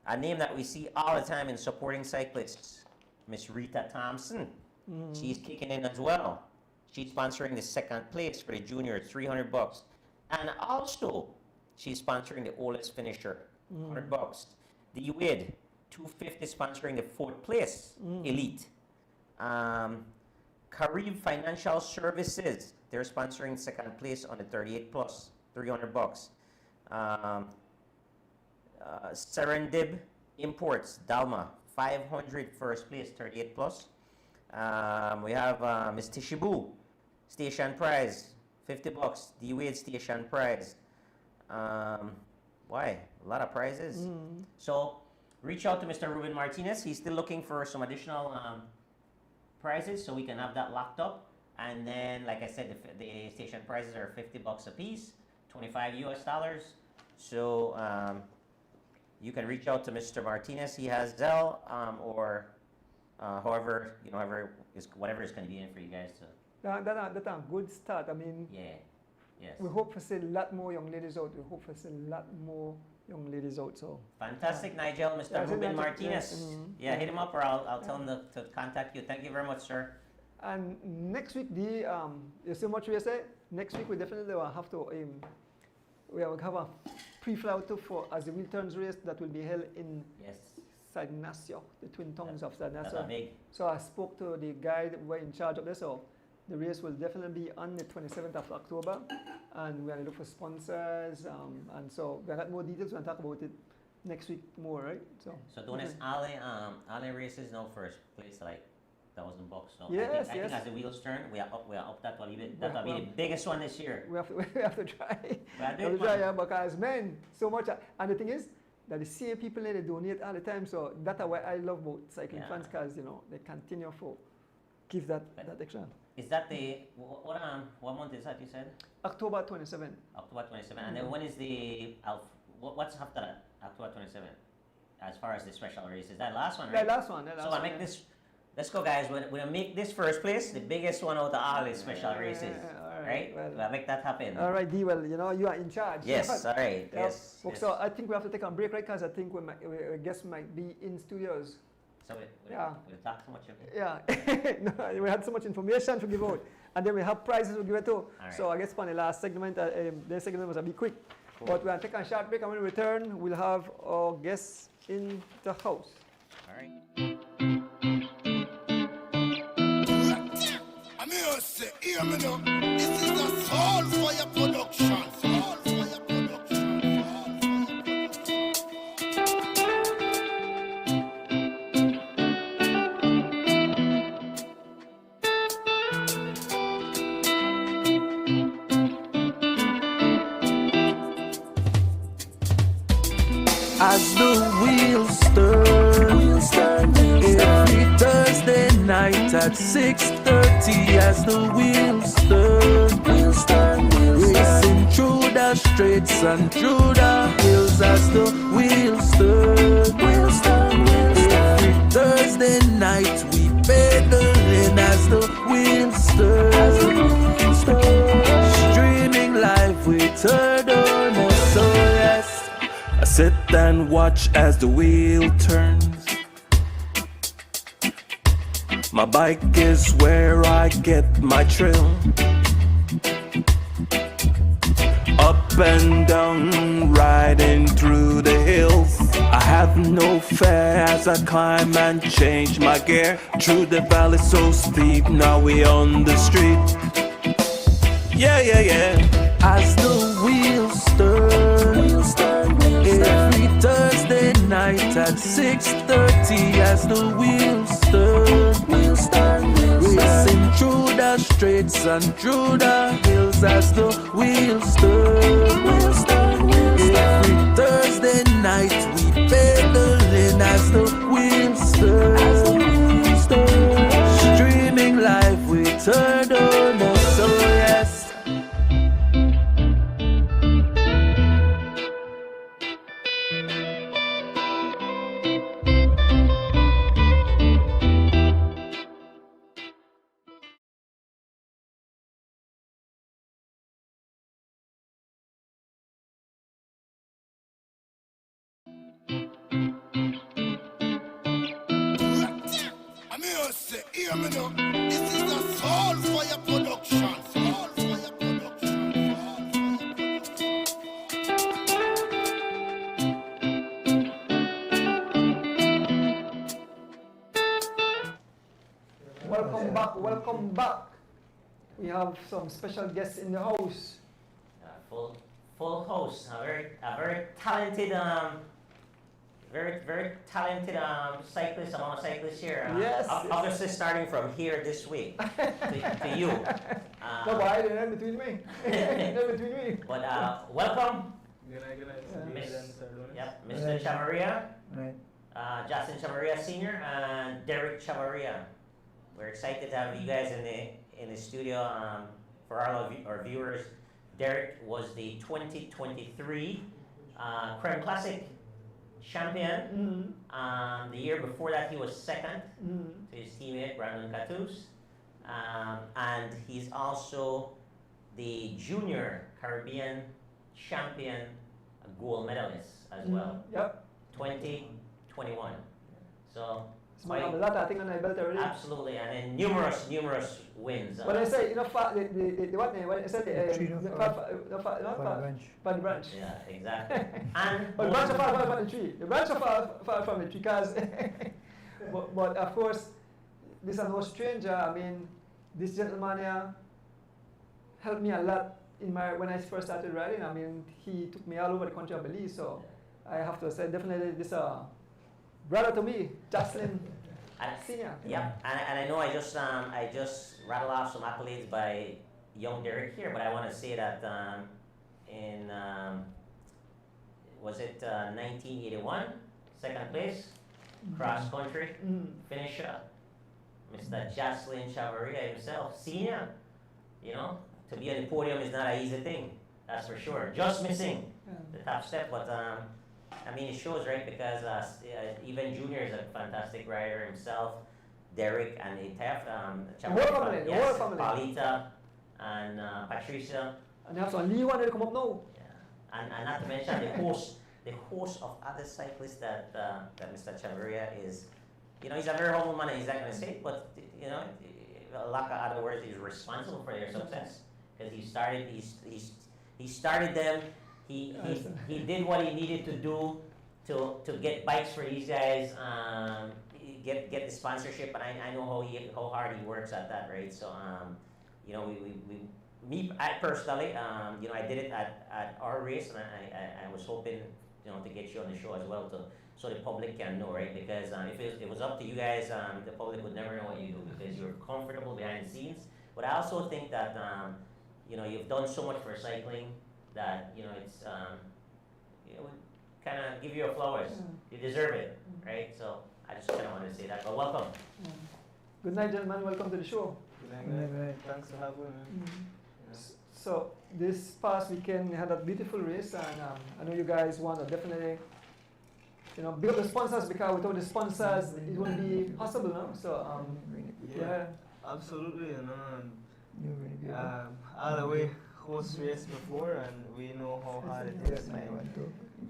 A name that we see all the time in supporting cyclists, Miss Rita Thompson. She's kicking in as well. She's sponsoring the second place for the juniors, $300. And also, she's sponsoring the oldest finisher, $100. The UID, $250, sponsoring the fourth place, elite. Carib Financial Services, they're sponsoring second place on the 38 plus, $300. Serendib Imports, Dalma, $500 first place, 38 plus. We have Miss Tishibu, station prize, $50. The Wade station prize. Why? A lot of prizes. So reach out to Mr. Ruben Martinez. He's still looking for some additional prizes so we can have that locked up. And then, like I said, the station prizes are $50 a piece, $25 US. So you can reach out to Mr. Martinez. He has Zelle or whatever is convenient for you guys to. That's a good start. I mean, yes. We hope to see a lot more young ladies out. We hope to see a lot more young ladies out. So fantastic, Nigel, Mr. Ruben Martinez. Hit him up, or I'll tell him to contact you. Thank you very much, sir. And next week, you see much we say. Next week we definitely will have to we will have a pre-flight for as the Wheel Turns race that will be held in San Ignacio, the twin towns of San Ignacio. So I spoke to the guy that were in charge of this. So the race will definitely be on the 27th of October, and we're going to look for sponsors. And so we got more details. We'll talk about it next week more, right? So don't all the races now first place like $1,000. So yes, I think as the wheels turn, we are up that a little bit. That will be the biggest one this year. We have to try. Because man, so much. And the thing is that the same people they donate all the time. So that's why I love about cycling fans, because they continue for give that extra. Is that what month is that you said? October 27. October 27. And then when is what's after that? October 27. As far as the special race, is that last one, right? That last one. So I make this. Let's go, guys. We'll make this first place the biggest one out of all the special races. Right? We'll make that happen. All right, D. Well, you are in charge. Yes, all right. Yes. So I think we have to take a break, right? Because I think we guests might be in studios. So we'll talk so much. No, we had so much information to give out. And then we have prizes to give it too. Right. So I guess for the last segment, the segment was a bit quick. Cool. But we'll take a short break, and when we return, we'll have our guests in the house. All right. Hear me now. This is a Soul Fire production. as the wheels turn. Every Thursday night at 6:30 as the wheels turn. Racing through the streets and through the hills as the wheels turn. Every Thursday night we pedaling as the wheels turn. Streaming live with Turtle, so yes, I sit and watch as the wheel turns. My bike is where I get my thrill. Up and down, riding through the hills. I have no fear as I climb and change my gear. Through the valley so steep, now we on the street. Yeah, yeah, yeah. As the wheels turn, every Thursday night at 6:30 as the wheels turn. Racing through the streets and through the hills as the wheels turn. Every Thursday night we pedaling as the wheels turn. Streaming live with Turtle, so yes. I'm here to say, hear me now. This is a Soul Fire production. Soul Fire production. Welcome back. We have some special guests in the house. Full host, a very talented, very talented cyclist, among cyclists here. Yes. Obviously, starting from here this week to you. No, why? They're between me. They're between me. But welcome, Yes. Mr. Chavaria, Right. Justin Chavaria Senior, and Derek Chavaria. We're excited to have you guys in the studio. For our viewers, Derek was the 2023 Creme Classic champion. The year before that, he was second to his teammate Brandon Catus, and he's also the Junior Caribbean champion gold medalist as well. Yep. 2021. So It's my number. That I think on my belt already. absolutely, and then numerous wins. When I say, you know, the what name? When I said the branch. Yeah, exactly. And But the branch of fall from the tree. The branch of fall from the tree, because. but of course, this is no stranger. I mean, this gentleman here helped me a lot when I first started riding. I mean, he took me all over the country, I believe. So I have to say, definitely this brother to me, Jocelyn Senior. Yeah, and I know I just rattled off some accolades by young Derek here, but I want to say that in was it 1981, second place, cross country finisher, Mr. Jocelyn Chavaria himself, senior. You know, to be on the podium is not an easy thing, that's for sure. Just missing the top step, but I mean, it shows, right? Because even Junior is a fantastic rider himself. Derek and the whole family. Paulita and Patricia. And you have some new one that come up now. Yeah. And not to mention the host of other cyclists that Mr. Chavaria is. You know, he's a very humble man, and he's not going to say it, but you know, a lot of other words, he's responsible for their success because he started them. He did what he needed to do to get bikes for these guys, get the sponsorship, and I know how hard he works at that, right? So you know, I personally, you know, I did it at our race, and I was hoping, you know, to get you on the show as well, so the public can know, right? Because if it was up to you guys, the public would never know what you do because you're comfortable behind the scenes. But I also think that you know, you've done so much for cycling that, you know, it's you know, kind of give you your flowers. You deserve it, right? So I just kind of wanted to say that. But welcome. Good night, gentlemen. Welcome to the show. Thanks for having me. So this past weekend we had a beautiful race, and I know you guys want to definitely, big up the sponsors, because without the sponsors it wouldn't be possible, no? So yeah. Absolutely, all the way host race before, and we know how hard it is.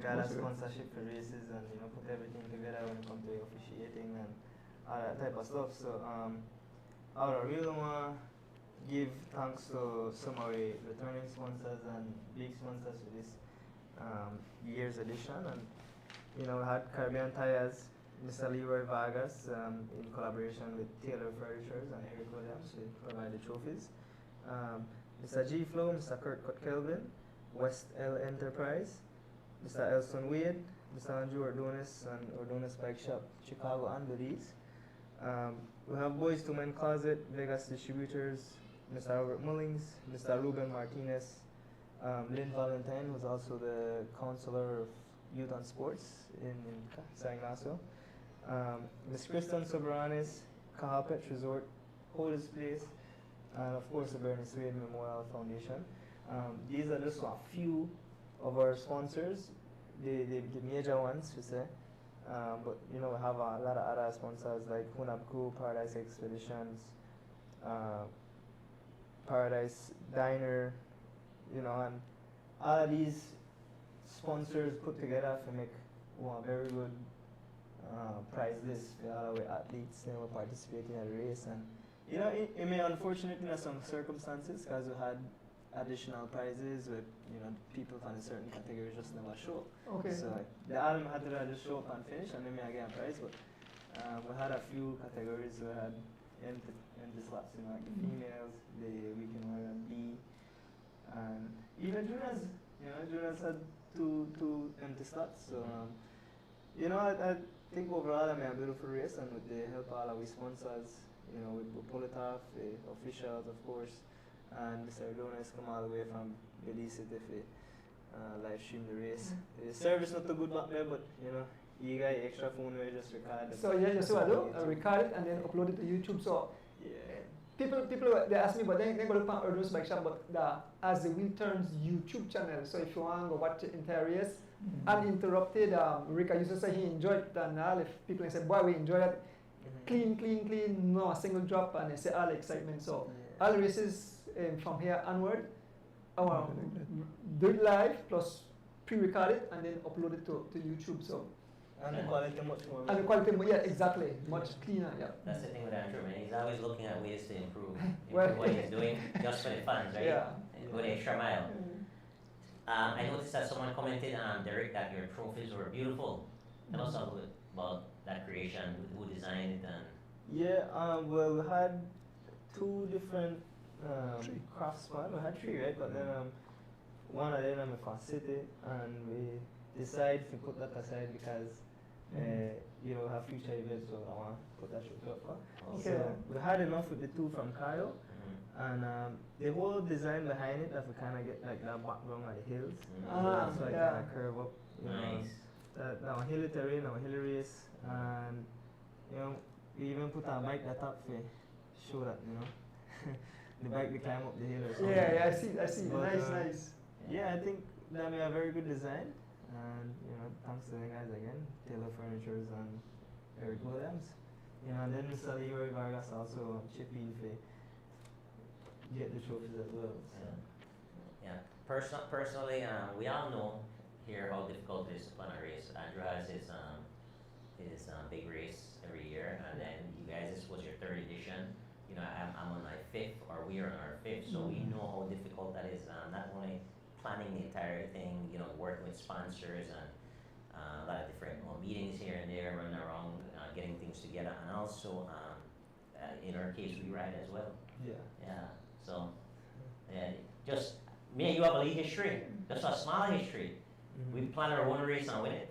Got a sponsorship for races, and put everything together when it comes to officiating and all that type of stuff. So I really want to give thanks to some of the returning sponsors and big sponsors for this year's edition. And we had Caribbean Tires, Mr. Leroy Vargas, in collaboration with Taylor Furnitures and Eric Williams to provide the trophies. Mr. G Flow, Mr. Kurt Kelvin, West L Enterprise, Mr. Elson Wade, Mr. Andrew Ordonis and Ordonis Bike Shop, Chicago and Belize. We have Boys to Men Closet, Vegas Distributors, Mr. Albert Mullings, Mr. Ruben Martinez, Lynn Valentine, who's also the counselor of Youth and Sports in San Ignacio. Ms. Kristen Soberanes, Kahapet Resort, Holders Place, and of course the Bernie Swade Memorial Foundation. These are just a few of our sponsors, the major ones, we say. But we have a lot of other sponsors like Hunabku, Paradise Expeditions, Paradise Diner, and all of these sponsors put together to make a very good prize list for all the athletes that were participating in the race. And it may unfortunate in some circumstances, because we had additional prizes with people from a certain category just never show. Okay. So the album had to just show up and finish, and then we get a prize. But we had a few categories. We had empty slots, like the females, the weekend warrior B, and even juniors. Juniors had two empty slots. So I think overall I made a beautiful race, and with the help of all our sponsors, we pull it off. The officials, of course. And Mr. Ordonis come all the way from Belize City to live stream the race. The service not too good back there, but you got extra phone where you just record it. So yeah, so I do. I record it and then upload it to YouTube. So people they ask me, but then they go look on Ordonis Bike Shop, but as the Wheel Turns YouTube channel. So if you want to go watch the entire race uninterrupted, Rika used to say he enjoyed it, and all if people say, boy, we enjoyed it. Clean, no a single drop, and they say all the excitement. So all the races from here onward, do it live plus pre-record it and then upload it to YouTube. So and the quality much more. And the quality, yeah, exactly, much cleaner. Yeah. That's the thing with Andrew, man. He's always looking at ways to improve Well, what he's doing just for the fans, right? Yeah. Go the extra mile. I noticed that someone commented on Derek that your trophies were beautiful. Tell us a little bit about that creation, who designed it, and well, we had two different craftsmen. We had three, right? But then one of them I'm from City, and we decided to put that aside because we have future events, so I want to put that show up. Okay. So we had enough with the two from Cairo, and the whole design behind it, that we kind of get like that background of the hills. Ah, So I yeah. kind of curve up. nice. Now hilly terrain, now hilly race, and we even put our bike at top to show that the bike we climb up the hill or something. Yeah, I see. But, Nice. Yeah, I think that made a very good design, and thanks to the guys again, Taylor Furnitures and Eric Williams. And then Mr. Leroy Vargas also chipped in to get the trophies as well. So. Yeah. Personally, we all know here how difficult it is to plan a race. Andrew has his big race every year, and then you guys, this was your third edition. I'm on my fifth, or we are on our fifth, so we know how difficult that is. Not only planning the entire thing, working with sponsors and a lot of different meetings here and there, running around, getting things together, and also in our case, we ride as well. Yeah. Yeah. So, just me and you have a lead history, just a small history. We planned our own race and win it.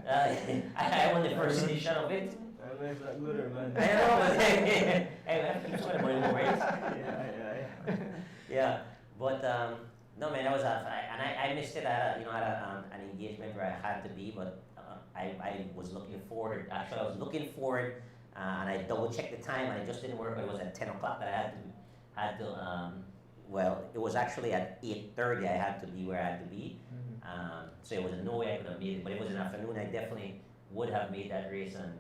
I won the first edition of it. That makes that gooder, man. I know, but hey, we have to keep some of the money in the race. Yeah. Yeah, but No man, that was I missed it. I had an engagement where I had to be, but I was looking forward. Actually, I was looking forward, and I double checked the time, and it just didn't work. But it was at 10 o'clock that I had to. Well, it was actually at 8:30. I had to be where I had to be. So it was no way I could have made it. But it was an afternoon. I definitely would have made that race, and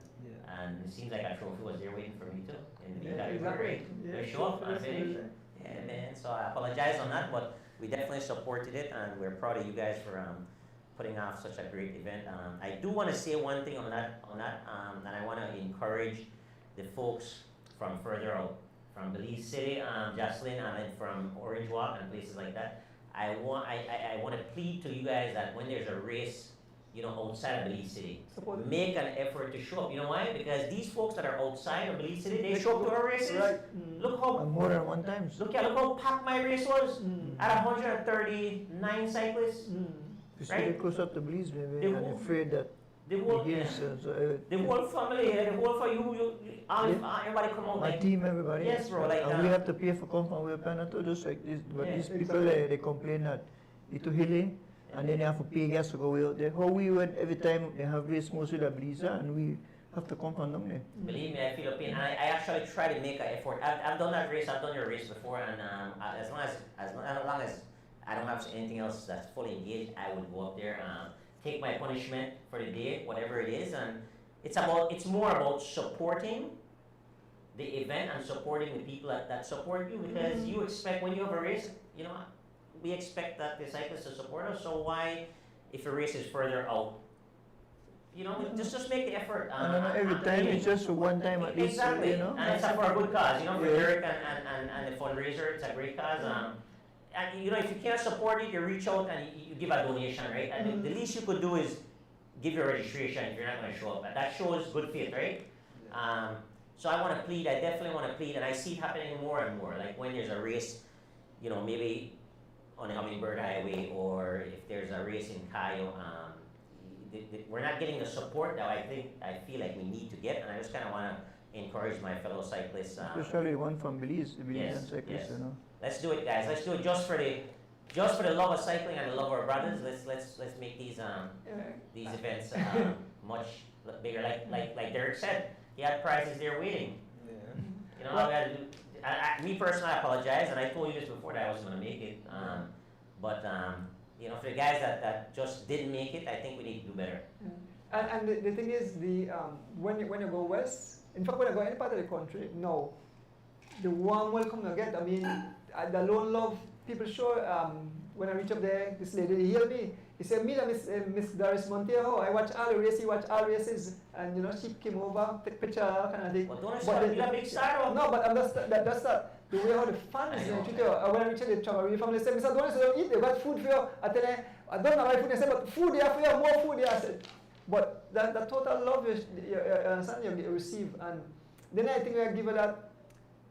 it seems like a trophy was there waiting for me too. In the Yeah, category. exactly. They Yeah, show up and absolutely. finish. Yeah, man. So I apologize on that, but we definitely supported it, and we're proud of you guys for putting off such a great event. I do want to say one thing on that, and I want to encourage the folks from further out, from Belize City, Jocelyn, and then from Orange Walk and places like that. I want to plead to you guys that when there's a race, outside of Belize City, Support it. make an effort to show up. You know why? Because these folks that are outside of Belize City, they show up to our races. Right. Look how More than one time. look how packed my race was. At 139 cyclists. You Right. stay close up to Belize, maybe, They and won't- afraid that The the whole, hills, the whole family, the whole for you everybody come out my like, team, everybody. Yes, bro, like, and we have to pay for compound. We're paying to just like this, but Yeah, these people they complain that it's too hilly, and then they have to pay gas to go out there. How we went every time they have race mostly the Belize, and we have to come from down there. believe me, I feel a pain. And I actually try to make an effort. I've done that race, I've done your race before, and as long as I don't have anything else that's fully engaged, I would go up there, take my punishment for the day, whatever it is, and it's more about supporting the event and supporting the people that support you, because you expect when you have a race, we expect that the cyclists to support us. So why, if a race is further out, just make the effort. And every time it's just for one time at least, Exactly, and it's for a good cause. For Yeah. Derek and the fundraiser, it's a great cause. And if you can't support it, you reach out and you give a donation, right? And the least you could do is give your registration if you're not going to show up. And that shows good faith, right? So I want to plead. I definitely want to plead, and I see it happening more and more. Like when there's a race, maybe on the Hummingbird Highway, or if there's a race in Cayo, we're not getting the support that I feel like we need to get, and I just kind of want to encourage my fellow cyclists. especially the one from Belize, the Belizean Yes, cyclists, yes. Let's do it, guys. Let's do it just for the love of cycling and the love of our brothers. Let's make these events much bigger. Like Derek said, he had prizes there waiting. Yeah. I gotta do. Me personally, I apologize, and I told you this before that I wasn't gonna make it. But for the guys that just didn't make it, I think we need to do better. And the thing is, when you go west, in fact, when you go any part of the country, no, the warm welcome you get. I mean, the lone love people show. When I reach up there, this lady hailed me. He said, "Mira, Miss Doris Montejo, I watch all the races, you watch all races." And she came over, take picture, kind of thing. But don't expect you a big star. No, but that's not the way how the fans treat you. When I reach the Chavaria family, they say, "Mr. Doris, don't eat, they got food for you." I tell them, "I don't have my food." They say, "But food there for you, more food there." I said, but that total love you understand you receive, and then I think I give her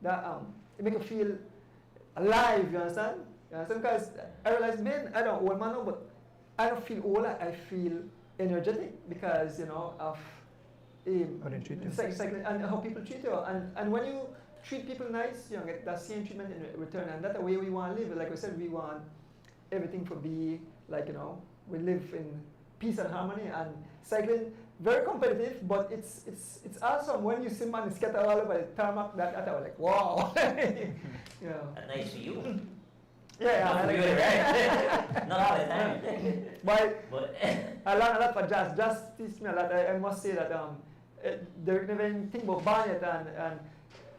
that it make you feel alive. You understand? Because I realize, man, I don't old man now, but I don't feel old. I feel energetic because of How they treat you. cycling and how people treat you. And when you treat people nice, you get that same treatment in return, and that's the way we want to live. Like we said, we want everything to be like we live in peace and harmony, and cycling very competitive, but it's awesome when you see man scatter all over the tarmac. That I was like, wow. That's nice for you. Yeah, Not I for like you, it. right? Not all the time. But I learned a lot for Jazz. Jazz teach me a lot. I must say that Derek never even think about Barney, and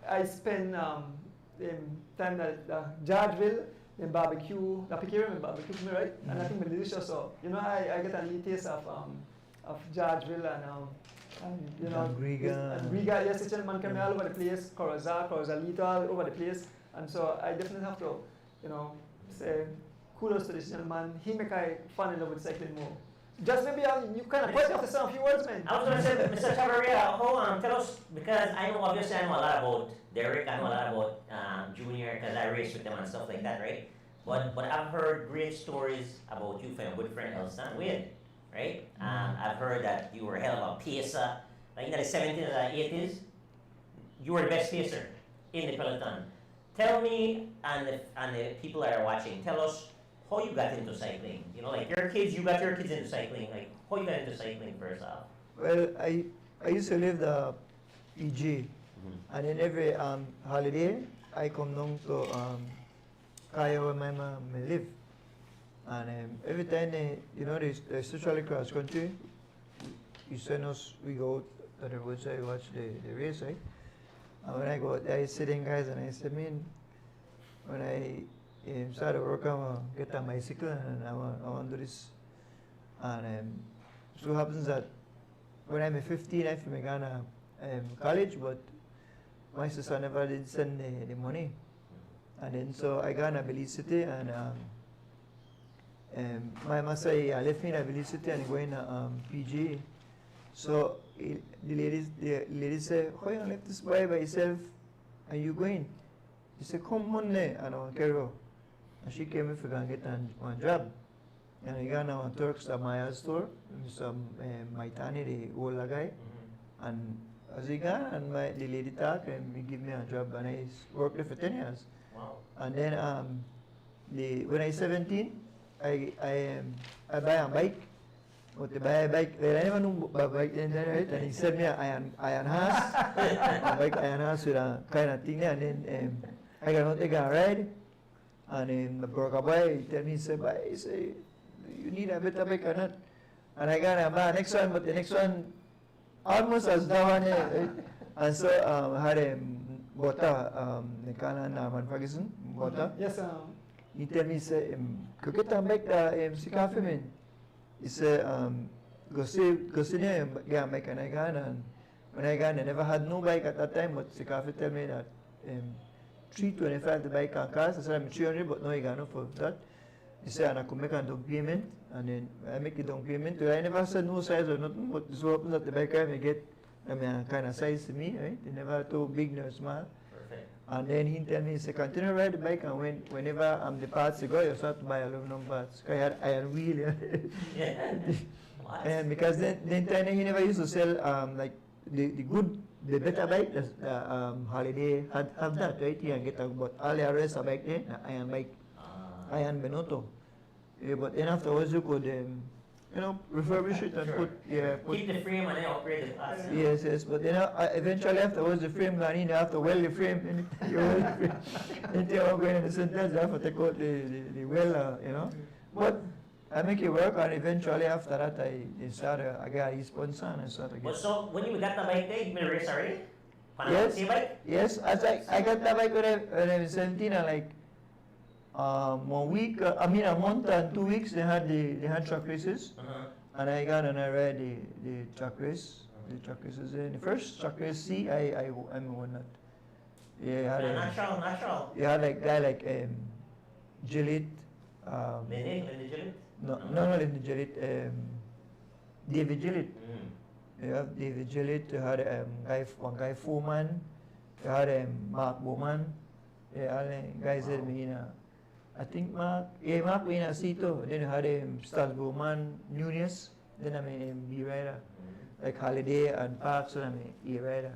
I spend time at Georgeville in barbecue. The Picarium barbecue for me, right? And I think it's delicious. So I get a little taste of Georgeville and Riga. and Riga. Yes, it's man come all over the place. Corozalito, all over the place. And so I definitely have to say kudos to this gentleman. He make I fall in love with cycling more. Just maybe you kind of point out to say a few words, man. I was going to say, Mr. Chavaria, tell us, because I know a lot about Derek, I know a lot about Junior, because I raced with them and stuff like that, right? But I've heard great stories about you from your good friend Elston Wade, right? I've heard that you were a hell of a pacer, like in the 70s and 80s, you were the best pacer in the peloton. Tell me and the people that are watching, tell us how you got into cycling? You know, like your kids, you got your kids into cycling. Like, how you got into cycling first off? Well, I used to live the PG, and then every holiday I come down to Kaya where my mom live, and every time they especially cross country, you send us, we go to the roadside watch the race, right? And when I go out there, I sit in guys and I say, man, when I started work, I want to get a bicycle and I want to do this. And so happens that when I'm 15, I feel Ghana college, but my sister never did send the money. And then so I got in Belize City, and my master left me in Belize City and going to PG. So the lady said, how you left this boy by yourself and you going? He said, come on there, and I want to carry her. And she came if we can get one job. And I got on Turks at my store, some Maitani, the old guy. And as he got, and the lady talked and he give me a job, and I worked there for 10 years. Wow. And then when I was 17, I buy a bike. But to buy a bike, I never knew about bike then, right? And he sent me an iron horse, a bike iron horse with a kind of thing, and then I got to take a ride. And then the broker boy tell me, he said, you need a better bike or not? And I got a next one, but the next one almost as that one, right? And so I had bought the Canon Norman Ferguson, bought. Yes, He tell me, he said, could get a bike that si cafe man. He said, go see there, get a bike, and I got, and when I got, I never had no bike at that time, but si cafe tell me that 325 the bike can cost. I said, I'm 300, but no, I got no for that. He said, and I could make a down payment, and then I make the down payment. I never said no size or nothing, but this happens that the bike I may get, kind of size to me, right? They never too big nor small. Perfect. And then he tell me, he said, continue to ride the bike, and whenever the parts you go, you start to buy aluminum parts. I had iron wheel. Yeah. What? And because then he never used to sell like the better bike, Holiday have that, right? He can get but all the rest of bike there, iron bike, iron Benotto. Yeah, but then afterwards you could, refurbish it and put. Keep the frame and then upgrade the parts. Yes, but then eventually afterwards the frame gone in, you have to weld the frame, and you weld the frame. Then you are going in the sentence, you have to take out the weld, But I make it work, and eventually after that I got a sponsor and I started But getting. so when you got the bike there, you been a race already? Yes. Same bike? Yes, I got that bike when I was 17, and like 1 week, a month and 2 weeks they had track races, and I got and I ride the track race, the track races. In the first track race C, I won that. Yeah, Natural. You had like guy like Gillette. Lenny Gillette? No, not Lenny Gillette. David Gillette. You have David Gillette. You had one guy Foreman. You had Mark Bowman. Yeah, all the guys that I think Mark was in a seat too. Then you had Stas Bowman, Nunez. Then B rider. Like Holiday and Parks, and E rider.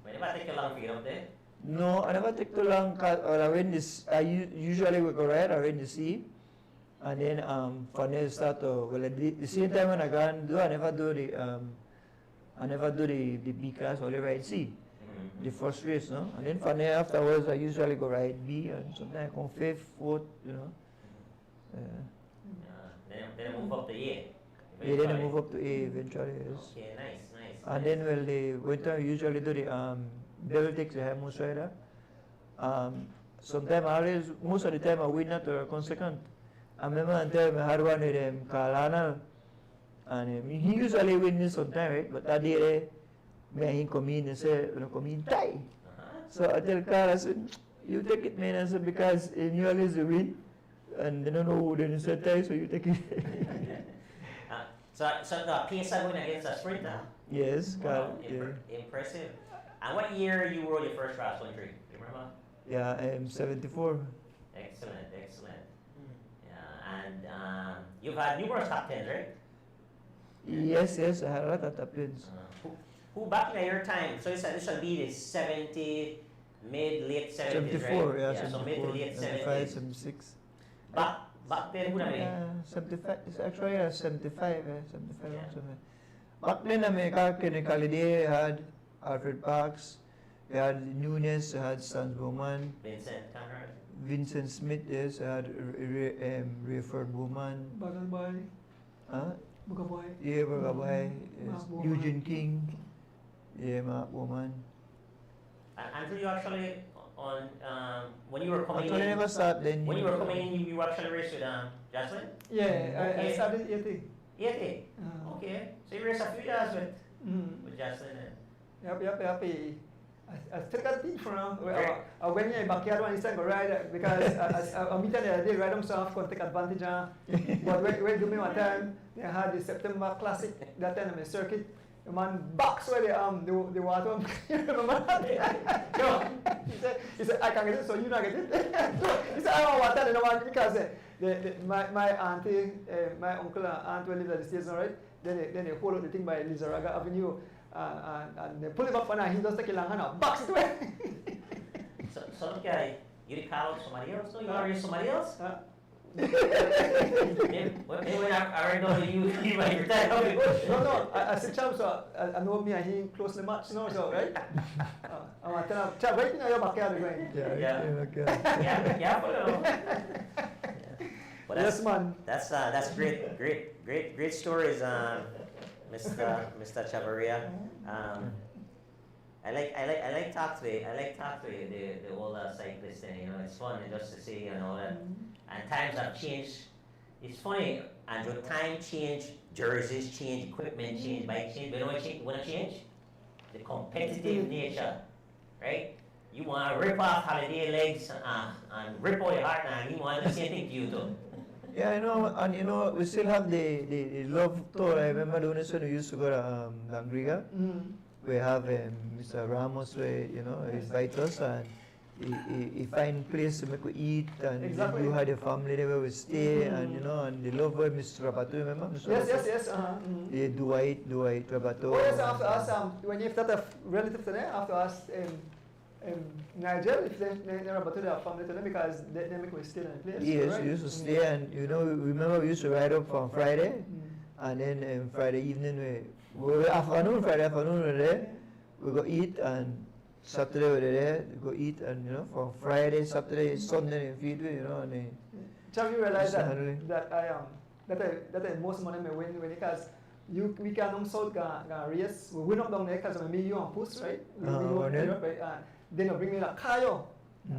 When never take you long to get up there? No, I never take too long. I usually we go ride around the sea, and then from there start to the same time when I go and do, I never do the B class, only ride C. The first race, no? And then from there afterwards I usually go ride B, and sometimes I come 5th, 4th, Then I move up to A. Yeah, then I move up to A eventually, yes. Okay, nice. And then the winter we usually do the Devil takes the most rider. Sometimes most of the time I win that or I come second. I remember one time I had one with Carl, and he usually wins sometimes, right? But that day, he come in and say, come in tie. So I tell Carl, I said, you take it, man. I said, because you always win, and they don't know who then said tie, so you take it. So the PSI win against a sprinter? Yes, Carl. Wow, impressive. And what year you rode your first cross country? Do you remember? Yeah, I'm 74. Excellent. Yeah, and you've had numerous top 10s, right? Yes, I had a lot of top tens. Who back in your time? So this will be the 70, late 70s, 74, right? yeah, So 74, mid to late 75, 70s. 76. Back then, who na may? 75, it's actually 75, 75 Yeah. something. Back then, Kennedy had Alfred Parks, we had Nunes, we had Sans Bowman, Vincent Conrad. Vincent Smith, yes, we had Rayford Bowman, Bagal Boy, Buka Boy. yeah, Bagabay, yes, Mark Bowman. Eugene King, yeah, Mark Bowman. Until you actually on when you were coming Actually, in. never start then. When you were coming in, you actually raced with Jocelyn. Yeah, I Okay. started 80. 80. Okay, so you raced a few years Mm. with Jocelyn. Yep. I still got the thing from Right. when you're in backyard one time go ride because I meet them they ride themselves can take advantage of. But when give me one time they had the September Classic that time in the circuit. The man box where the water. You remember that? No. He said I can get it, so you not get it. He said I want water, they don't want it because my auntie, my uncle and aunt will live at the station, right? Then they hold up the thing by Lizaraga Avenue. And they pull him up and he does take a long hand out, box it away. So look at you recall somebody else? No, you already somebody else? Maybe when I already know that you might retire. No, I said, Cham, so I know me and he closely match, you know, so, right? I want to tell him, Cham, right now you're backyard going. Yeah. Yeah, but Yes, man. that's great stories, Mr. Chavaria. I like talk to the older cyclists, and you know it's fun just to see that. And times have changed. It's funny, Andrew. Time change, jerseys change, equipment change, bike change. But you know what change? The competitive nature, right? You want to rip off holiday legs and rip all your heart, and you want the same thing to you too. Yeah, I know, and we still have the love tour. I remember the when we used to go to Langriga. We have Mr. Ramos, where he invite us and he find place to make we eat, and Exactly. you had a family there where we stay, and and the love where Mr. Rabato, remember? Mr. Rabato? Yes. Yeah, Dwight Rabato. Oh yes, after us, when you have that a relative to them, after us Nigel, if they're about to their family to them because they make me stay in a place. Yes, right? we used to stay, and remember we used to ride up on Friday, and then Friday evening Friday afternoon we were there, we go eat, and Saturday we were there, we go eat, and from Friday, Saturday, Sunday in Feedway, and Cham, you realize Mr. Henry. that I most money may win because we can on south ga race, we win up down there because me you and push, right? We Warner. up, right? And then you bring me like Kayo.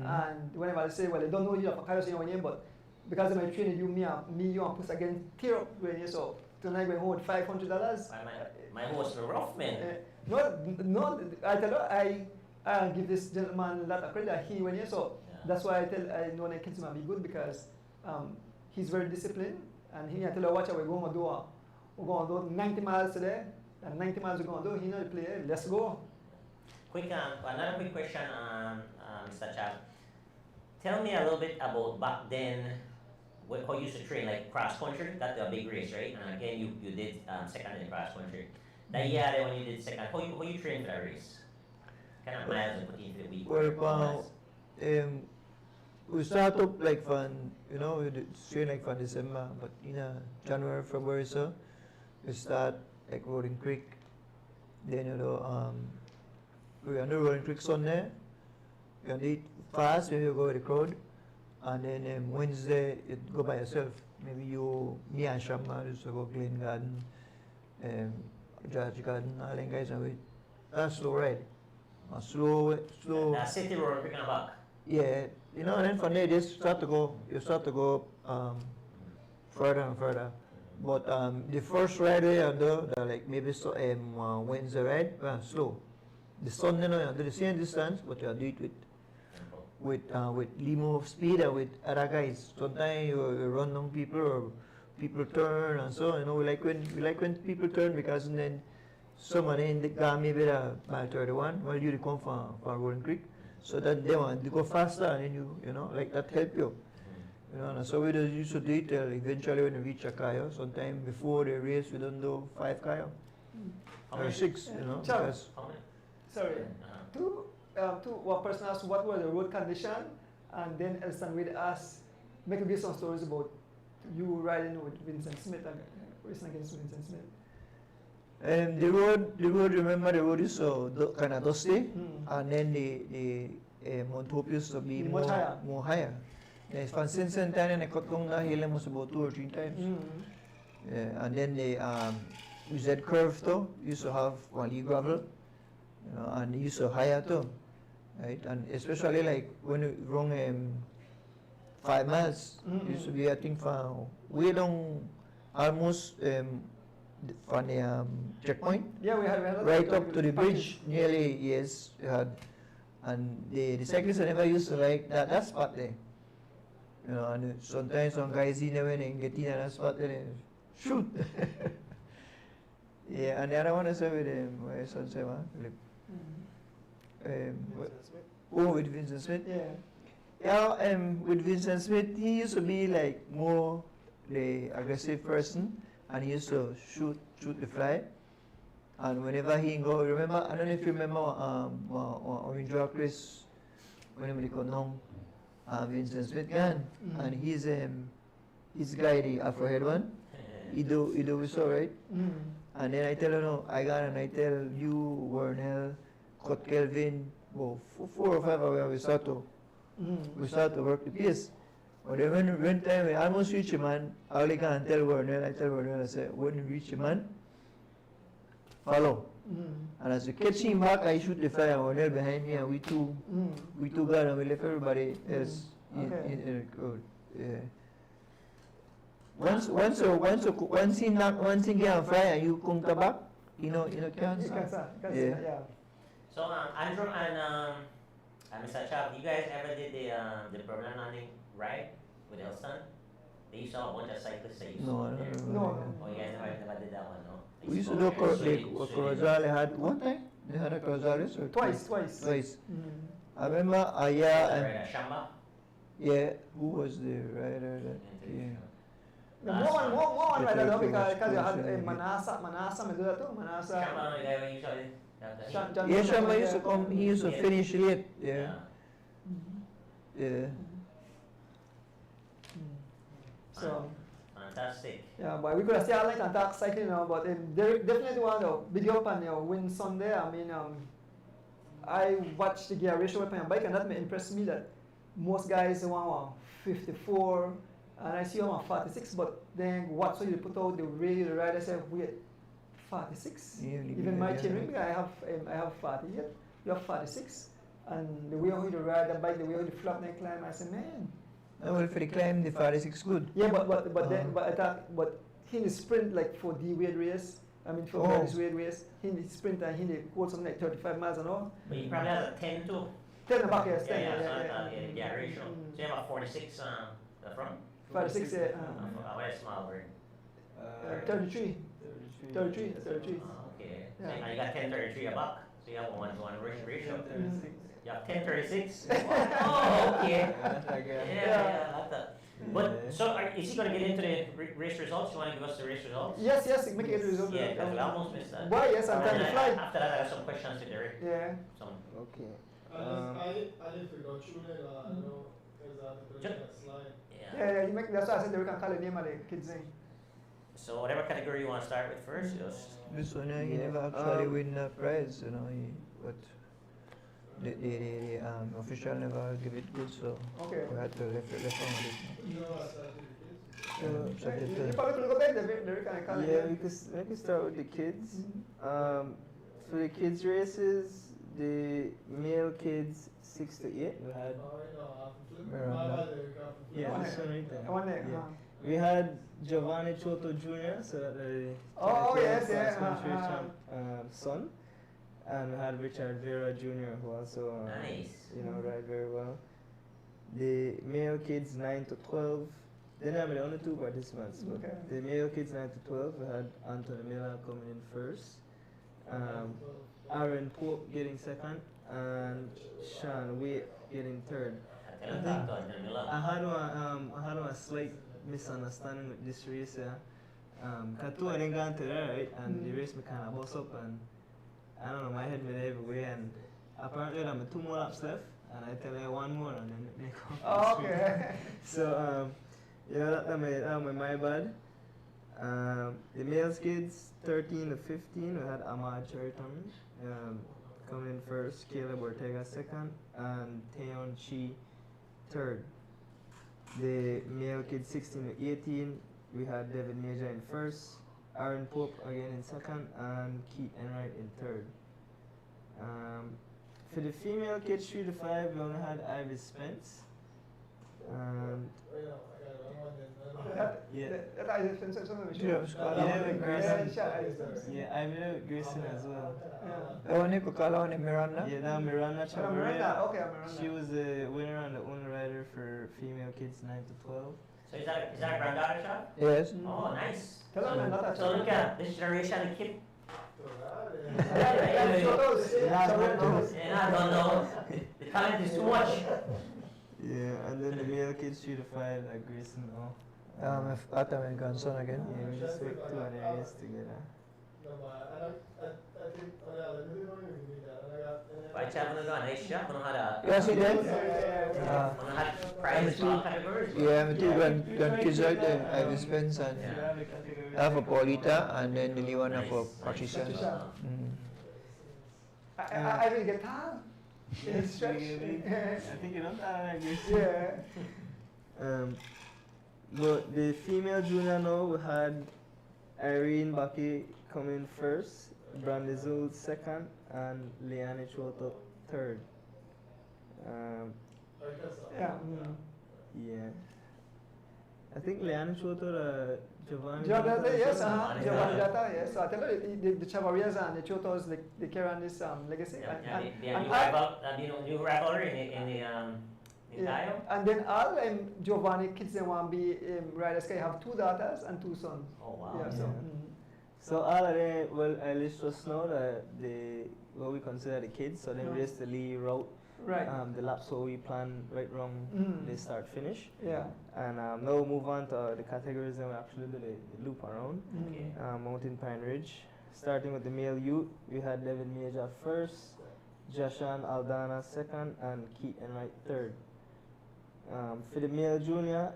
And whenever I say, well, they don't know you have a Kayo in your name, but because of my training, you and push again tear up when you so tonight we're home with $500. My horse were rough, man. No, I tell you, I give this gentleman a lot of credit. He when you so that's why I know the kids might be good because he's very disciplined, and he I tell you watch we're going to do 90 miles today, and 90 miles we're going to do. He know the play. Let's go. Another quick question, Mr. Chav. Tell me a little bit about back then, how you used to train, like cross country. That's a big race, right? And again, you did second in cross country. That year there when you did second, how you trained for that race? Kind of miles you put into the week? Well, we start up like from, we train like from December, but in January, February, so we start like Rolling Creek. Then, we on the Rolling Creek Sunday, we on it fast, we go with the crowd. And then Wednesday, you go by yourself. Maybe me and Shamma used to go Glen Garden, George Garden, all them guys, and we, that's slow ride. Slow. That city road picking a back. Yeah, and then from there you start to go further and further. But the first ride we do, like maybe Wednesday ride, slow. The Sunday you do the same distance, but you do it with limo speed and with other guys. Sometimes you run down people or people turn and so. We like when people turn because then someone in the car maybe by 31 while you come from Rolling Creek, so that they want to go faster and then like that help you. And so we just used to do it eventually when we reach a kayo. Sometimes before the race we don't do 5 kayo or 6, because How many? Sorry. Two one person asked what were the road condition, and then Elson will ask make me some stories about you riding with Vincent Smith and racing against Vincent Smith. The road. Remember the road is so kind of dusty, and then the Mount Hope used to be Much higher. more higher. Yes, from Cincinnati and I cut down the hill almost about 2 or 3 times. Yeah, and then the Z curve too used to have one gravel, and used to higher too, right? And especially like when you run 5 miles, used to be I think from way down almost from the checkpoint. Yeah, we had Right up to the bridge, nearly, yes, we had. And the cyclists never used to like that spot there. And sometimes some guys in there when they get in that spot there, they shoot. Yeah, and the other one is with my son said, with Vincent Smith. Yeah, with Vincent Smith, he used to be like more the aggressive person, and he used to shoot the fly. And whenever he go, remember, I don't know if you remember when we draw Chris, when we call home, Vincent Smith gun, and his guy, the Afro head one, he do we saw, right? And then I tell her, no, I got, and I tell you, Wernell, Cot Kelvin, well, 4 or 5 hours we start to work the piece. But then when time we almost reach a man, all I can tell Wernell, I say, when you reach a man, follow. And as we catch him back, I shoot the fly, and Wernell behind me, and we two got, and we left everybody else in the crowd. Yeah. Once he knock one thing get on fire and you come back, can't. Yeah. So Andrew and Mr. Chap, you guys ever did the Berlin landing ride with Elston? They used to have a bunch of cyclists that used to No, there. No. Oh, you guys never did that one, no? They We used to go do there, Corozal had one time. They had a Corozales or Twice. I remember Yeah, Shamba? yeah, who was the rider that More rider though, because you had Manasa, me do that too. Manasa. Shamba, the guy who usually Yeah, Shamba used to come, he used to finish late. Yeah. So fantastic. yeah, but we could have still like and talk cycling now, but they definitely want to big up and win Sunday. I mean, I watched the gear ratio on your bike, and that may impress me that most guys want 54, and I see them on 46, but then what so you put out the radio, the rider say, wait, 46? Even my chainring, I have 48, you have 46, and the way how you ride the bike, the way how you flat neck climb, I say, man. Well, for the climb, the 46 good. Yeah, but I thought, but he the sprint like for the weight race. I mean for Barney's weight race, he the sprint and he the quote something like 35 miles an hour. But you probably have a 10 too. 10 in the back, yes, 10. Yeah, ratio. So you have a 46 the front. 46, yeah. Where's small bird? 33. Okay. Okay. Yeah. So you got 1033 a buck. So you have a 1-to-1 ratio. You have 1036. Oh, okay. Yeah, I like that. But so is he going to get into the race results? You want to give us the race results? Yes, make it a result. Yeah, because we almost missed that. Why? Yes, I'm trying to fly. After that, I have some questions to Derek. Yeah. Okay. I didn't figure out tune it, no, because I had to put it in a slide. Yeah, you make, that's why I said that we can call the name of the kids name. So whatever category you want to start with first, just. This one, he never actually win the prize, but the official never give it good, so we had to left on with it. You know what I You probably could look at the Yeah, we can start with the kids. For the kids races, the male kids 6 to 8, we had. Yeah, this one right there. One there. Yeah. We had Giovanni Choto Jr., so that the son, and we had Richard Vera Jr., who also ride very well. The male kids 9 to 12. They never had only 2 participants, but the male kids 9 to 12, we had Anthony Miller coming in first, Aon Pope getting second, and Sean Waite getting third. I think I had a slight misunderstanding with this race. Cause 2 of them gone to there, right? And the race me kind of bust up, and I don't know, my head went everywhere, and apparently there were 2 more laps left, and I tell her one more, and then they come. Oh, okay. So yeah, that my bad. The males kids 13 to 15, we had Ahmad Cheriton coming in first, Caleb Ortega second, and Taeyeon Chi third. The male kids 16 to 18, we had David Major in first, Aon Pope again in second, and Keith Enright in third. For the female kids 3 to 5, we only had Ivy Spence. And yeah. That I just finished some of the Yeah, Yeah, I know Grayson as well. Ewan ko kala ni Miranda. Yeah, now Miranda Miranda, Chavaria. okay, Miranda. She was the winner and the only rider for female kids 9 to 12. So is that a granddaughter shot? Yes. Oh, nice. Tell her not that So look at this generation of kid. Yeah, photos. Yeah, Photos. And I don't know. The talent is too much. Yeah, and then the male kids 3 to 5 like Grayson. Oh. If Atam and grandson again. Yeah, we just went to an areas together. By Chav, we got a nice shot. We had a Yes, he did. we had prizes for all categories. Yeah, my two grandkids out there. Ivy Spence and Yeah. for Paulita and then the new one for Patricia. Patricia. Mm. I will get her. In stretch. I think you don't have like Yeah. But the female junior now, we had Irene Baki coming first, Brandy Zoul second, and Leanne Choto third. Yeah. Yeah. I think Leanne Choto, Giovanni. Giovanni, yes, Giovanni Giovanni Data. Data, yes. So I tell you, the Chavarias and the Chotos, they carry on this legacy. Yeah, yeah, and new rival, new rivalry in the Tayo. and then all Giovanni kids they want to be riders. They have 2 daughters and 2 sons. Oh wow. Yeah, so. Yeah. So all of them, well, I list just now what we consider the kids. So they race the Lee route. Right. The laps what we plan right wrong, they start finish. Yeah. And now we'll move on to the categories and we actually do the loop around. Okay. Mountain Pine Ridge. Starting with the male youth, we had David Major first, Jashan Aldana second, and Keith Enright third. For the male junior,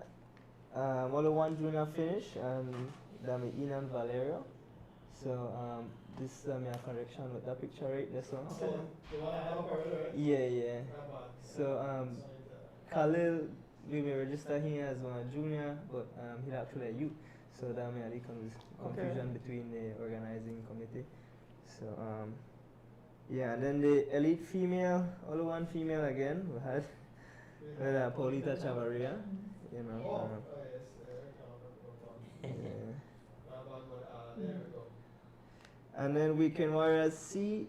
only one junior finish, and that's Inan Valerio. So this is my correction with that picture right this one. Yeah. So Khalil, we may register him as one junior, but he's actually a youth. So that may lead confusion between the organizing committee. So yeah, and then the elite female, only one female again. We had Paulita Chavaria, you know. And then Weekend Warriors C,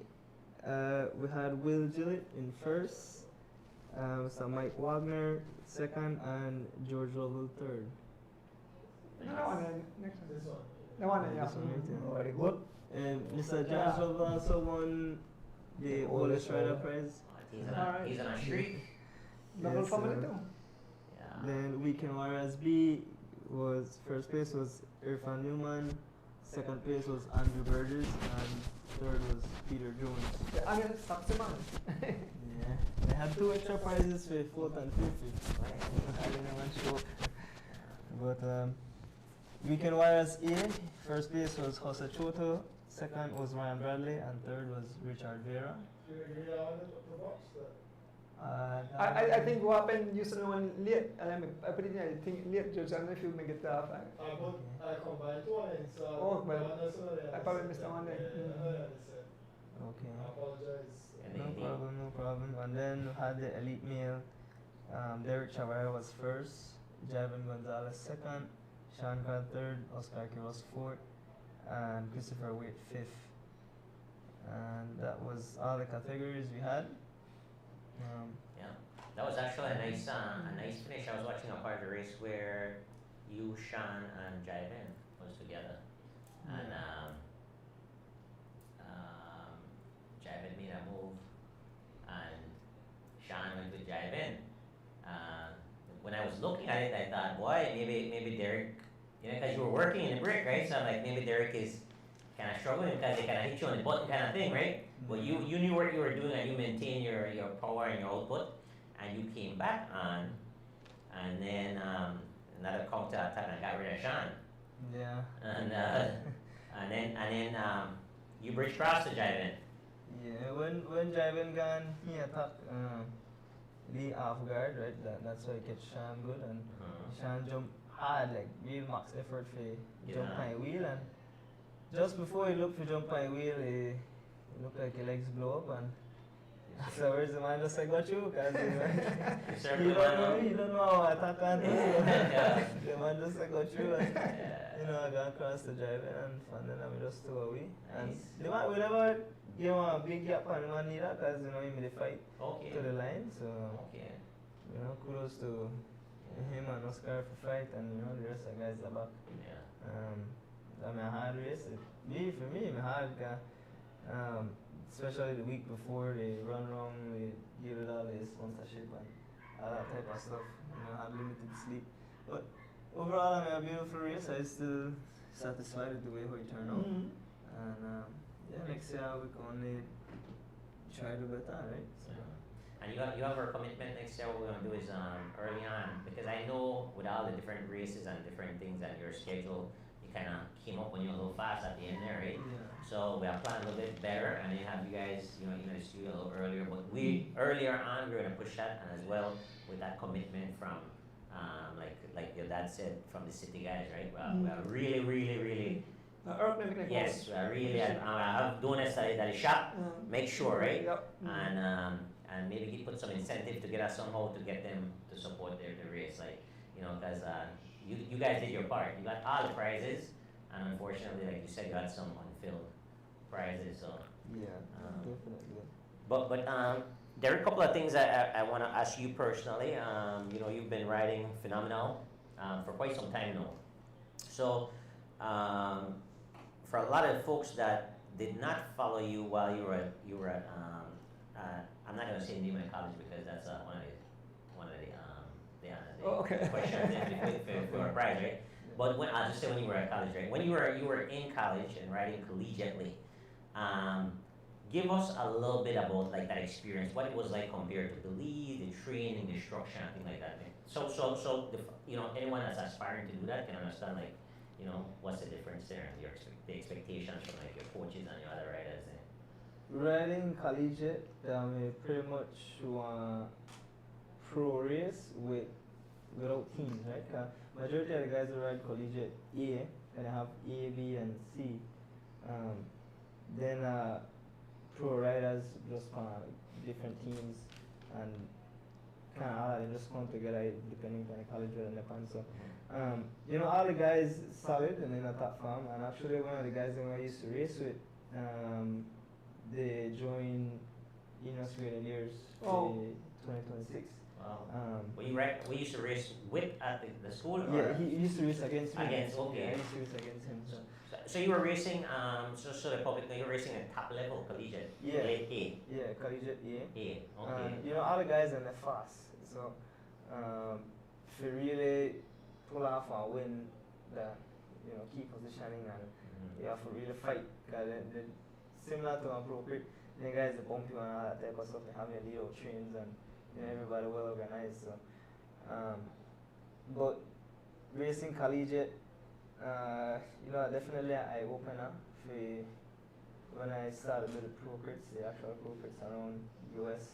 we had Will Gillett in first, so Mike Wagner second, and George Lovell third. No one, next one. This one. The one, yeah. This one right there. Very good. And Mr. George Lovell also won the oldest rider prize. He's on a streak. Double Yes, family too. Yeah. Then Weekend Warriors B was first place was Irfan Newman, second place was Andrew Burgess, and third was Peter Jones. Yeah, I mean, stop man. Yeah, they had 2 extra prizes for fourth and fifth. I didn't even show. But Weekend Warriors A, first place was Jose Choto, second was Ryan Bradley, and third was Richard Vera. I think what happened, you said one late, and I put it in, I think late, George, I don't know if you make it off. I combined 2 and so Oh, well, I probably missed that one there. Okay. I apologize. No problem. And then we had the elite male. Derek Chavaria was first, Javin Gonzalez second, Sean Grant third, Oscar Quiroz fourth, and Christopher Wade fifth. And that was all the categories we had. Yeah, that was actually a nice finish. I was watching a part of the race where you, Sean, and Jaiven was together, and Jaiven made a move, and Sean went with Jaiven. When I was looking at it, I thought, boy, maybe Derek, because you were working in the break, right? So I'm like, maybe Derek is kind of struggling because they kind of hit you on the button kind of thing, right? But you knew what you were doing and you maintained your power and your output. and you came back on, and then another counter attack and got rid of Sean. Yeah. And then you bridge cross to Jiven. Yeah, when Jiven gone, he attacked Lee off guard, right? That's why he catch Sean good, and Sean jump hard, like real max effort for jump on the wheel, and just before he looked for jump on the wheel, he looked like his legs blow up, and so where's the man just like got you? Cause he don't know how attack on this. The man just like got you, and you know, I got across the driving, and then I just threw away. And the man, we never give him a big gap on the man either, because you know, he made the fight to the line. So, you know, kudos to him and Oscar for fight, and you know, the rest of the guys are back. I mean, a hard race. For me, it's hard, especially the week before they run wrong, they give it all the sponsorship and all that type of stuff. You know, had limited sleep. But overall, I mean, a beautiful race. I'm still satisfied with the way how it turned out. And yeah, next year we can only try to do better, right? So. And you have our commitment next year. What we're gonna do is early on, because I know with all the different races and different things that your schedule, you kind of came up when you were a little fast at the end there, right? Yeah. So we have planned a little bit better, and then have you guys, you know, in the studio a little earlier. But we earlier on, we're gonna push that, and as well with that commitment from, like your dad said, from the city guys, right? We are really. Yes, we are really. I have donuts that is shop. Make sure, right? And maybe he put some incentive to get us somehow to get them to support the race, like, you know, because you guys did your part. You got all the prizes, and unfortunately, like you said, you had some unfilled prizes. So yeah, definitely. But there are a couple of things I want to ask you personally. You know, you've been riding phenomenal for quite some time now. So for a lot of folks that did not follow you while you were at I'm not going to say the name of the college because that's one of the questions for a prize, right? But I'll just say when you were at college, right? When you were in college and riding collegiately, give us a little bit about like that experience, what it was like compared to the lead, the training, the structure, and things like that. So you know, anyone that's aspiring to do that can understand, like, you know, what's the difference there and the expectations from like your coaches and your other riders. Riding collegiate, we pretty much want pro race without teams, right? Majority of the guys who ride collegiate A, and they have A, B, and C. Then pro riders just kind of like different teams, and kind of all of them just come together depending on the college where they're on. So, you know, all the guys solid and in a top form, and actually one of the guys that I used to race with, they joined Enos Grenadiers in 2026. Wow. We used to race with at the school? Yeah, he used to race against me. Against, okay. Yeah, I used to race against him. So you were racing, so the public, you were racing at top level collegiate? Yeah. A? Yeah, collegiate A. A, okay. You know, all the guys are fast. So, if you really pull off and win the, you know, key positioning, and you have to really fight, because they're similar to a pro grip. The guys that bump you and all that type of stuff, and have your lead out trains, and you know, everybody well organized. So, but racing collegiate, you know, definitely an eye opener for when I started with the pro crits, the actual pro crits around US.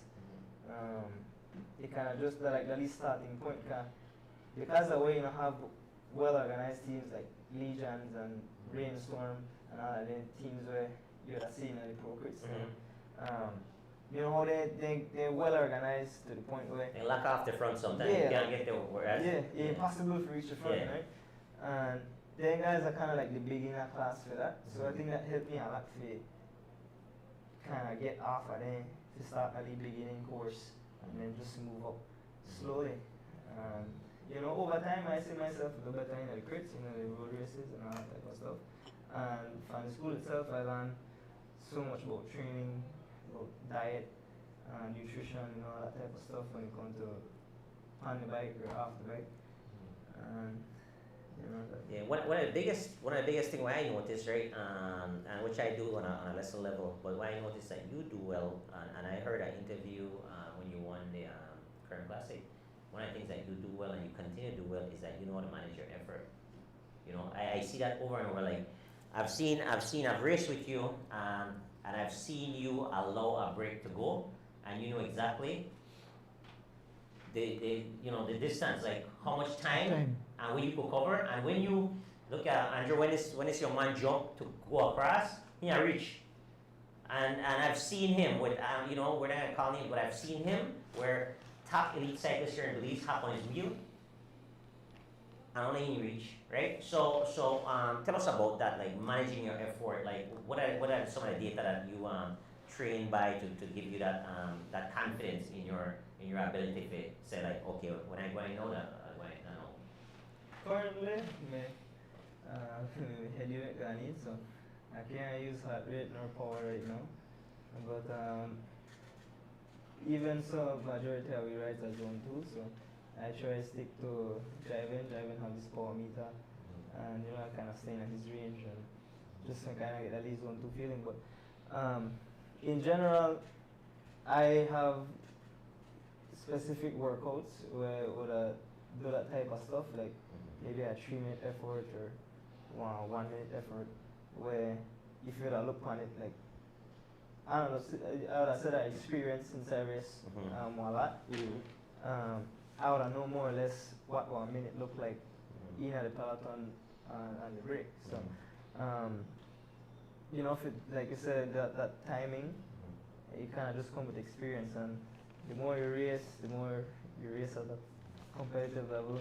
It kind of just like the least starting point, because the way you know have well organized teams like Legions and Rainstorm and all the teams where you're seeing the pro crits. You know how they're well organized to the point where they lock off the front sometimes. Yeah, you can't get there. Whereas impossible to reach the front, right? And then guys are kind of like the beginner class for that. So I think that helped me a lot to kind of get off of there to start at the beginning course and then just move up slowly. You know, over time I see myself a little better in the crits, you know, the road races and all that type of stuff. And from the school itself, I learned so much about training, about diet, nutrition, and all that type of stuff when it comes to on the bike or off the bike. You know, yeah, one of the biggest thing why I noticed, right, and which I do on a lesser level, but why I noticed that you do well, and I heard an interview when you won the current classic, one of the things that you do well and you continue to do well is that you know how to manage your effort. You know, I see that over and over. Like, I've raced with you, and I've seen you allow a break to go, and you know exactly the distance, like how much time and when you could cover, and when you look at Andrew, when it's your man jump to go across, he can reach. And I've seen him with we're not gonna call him, but I've seen him where top elite cyclists here in Belize hop on his wheel and only he reach, right? So tell us about that, like managing your effort. Like what are some of the data that you train by to give you that confidence in your ability to say, like, okay, when I go, I know that I know. Currently, me heavyweight Ghanaian, so I can't use heart rate nor power right now. But even so, majority of we rides are zone 2, so I try to stick to driving have this power meter, and I kind of staying at his range and just to kind of get at least zone 2 feeling. But in general, I have specific workouts where would do that type of stuff, like maybe a 3-minute effort or 1 minute effort, where if you look on it, like, I don't know, I would have said I experienced since I race a lot. I would have known more or less what 1 minute looked like in the peloton and the break. So, if it, like you said, that timing, you kind of just come with experience, and the more you race at that competitive level,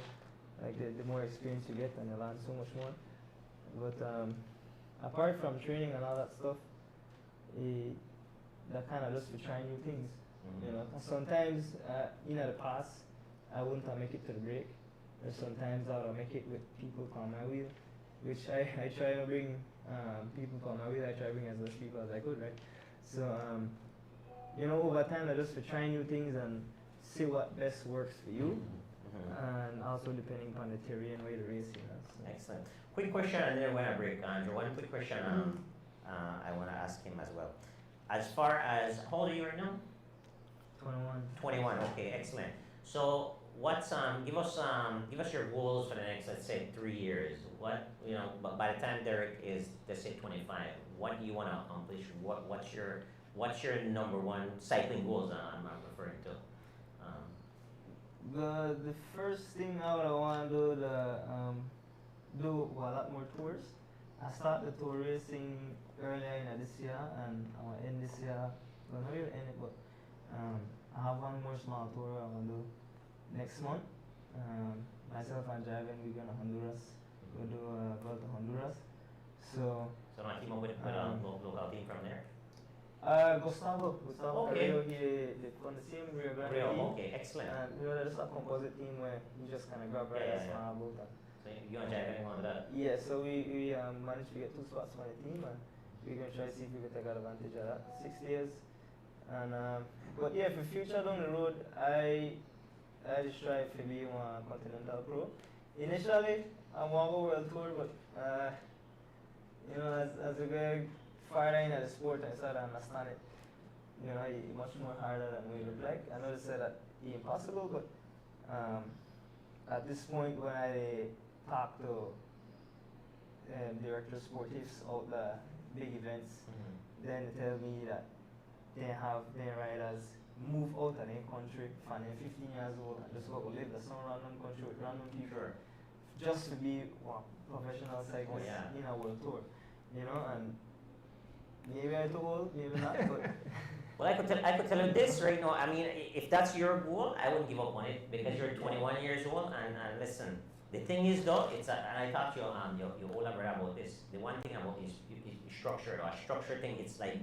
like the more experience you get, and you learn so much more. But apart from training and all that stuff, that kind of just for trying new things, Sometimes in the past, I wouldn't have make it to the break, or sometimes I would make it with people on my wheel, which I try to bring people on my wheel. I try to bring as much people as I could, right? So over time, I just for trying new things and see what best works for you, and also depending upon the terrain where the race is. So. Excellent. Quick question, and then we're gonna break, Andrew. One quick question I want to ask him as well. As far as, how old are you right now? 21. 21. Okay, excellent. So what's give us your goals for the next, let's say, 3 years. What by the time Derek is, let's say, 25, what do you want to accomplish? What's your number one cycling goals I'm referring to? The first thing I would want to do a lot more tours. I started tour racing earlier in this year, and I want to end this year. Well, not really end it, but I have one more small tour I want to do next month. Myself and driving, we're going to Honduras. We'll do go to Honduras. So I team up with a local team from there. Gustavo Okay. They from the same Rio Grande team. Okay, excellent. And there's a composite team where you just kind of grab riders from our boat. So you want to drive anyone with that? Yeah, so we managed to get 2 spots for the team, and we're going to try to see if we can take advantage of that. 6 days. And but yeah, for future down the road, I just strive to be one Continental Pro. Initially, I want to go world tour, but as we go farther into the sport, I started to understand it. It's much more harder than we would like. I know they said that it's impossible, but at this point, when I talk to director sportifs out the big events, then they tell me that they have their riders move out of their country from 15 years old and just go to live in some random country with random people, just to be professional cyclists in a world tour, and maybe I'm too old, maybe not, but. Well, I could tell you this right now. I mean, if that's your goal, I wouldn't give up on it, because you're 21 years old. And listen, the thing is though, and I talked to your older brother about this. The one thing about is structure, or a structure thing. It's like,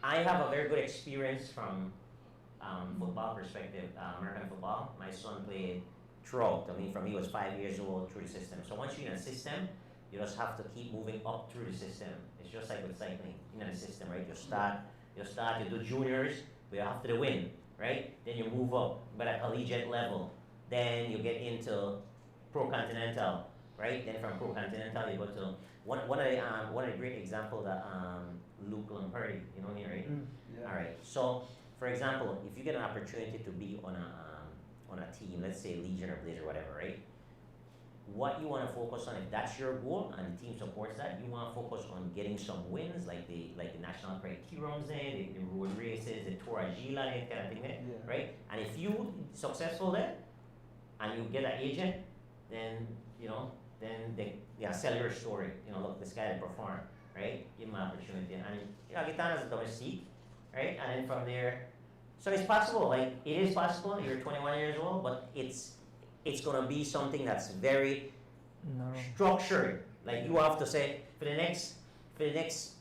I have a very good experience from football perspective, American football. My son played throughout. I mean, from he was 5 years old through the system. So once you're in a system, you just have to keep moving up through the system. It's just like with cycling, in the system, right? You do juniors, but you're after the win, right? Then you move up, but at collegiate level. Then you get into Pro Continental, right? Then from Pro Continental, you go to one of the great examples that Luke Lamperti, you know me, right? Yeah. All right. So, for example, if you get an opportunity to be on on a team, let's say Legion or Blaze or whatever, right? What you want to focus on, if that's your goal and the team supports that, you want to focus on getting some wins, like the National Criterums there, the road races, the Tour of Gila, that kind of thing there, Yeah. right? And if you successful there, and you get an agent, then then they sell your story. Look, this guy that performed, right? Give him an opportunity, and get down as a domestique, right? And then from there, so it's possible. Like it is possible. You're 21 years old, but it's gonna be something that's very structured. Like you have to say for the next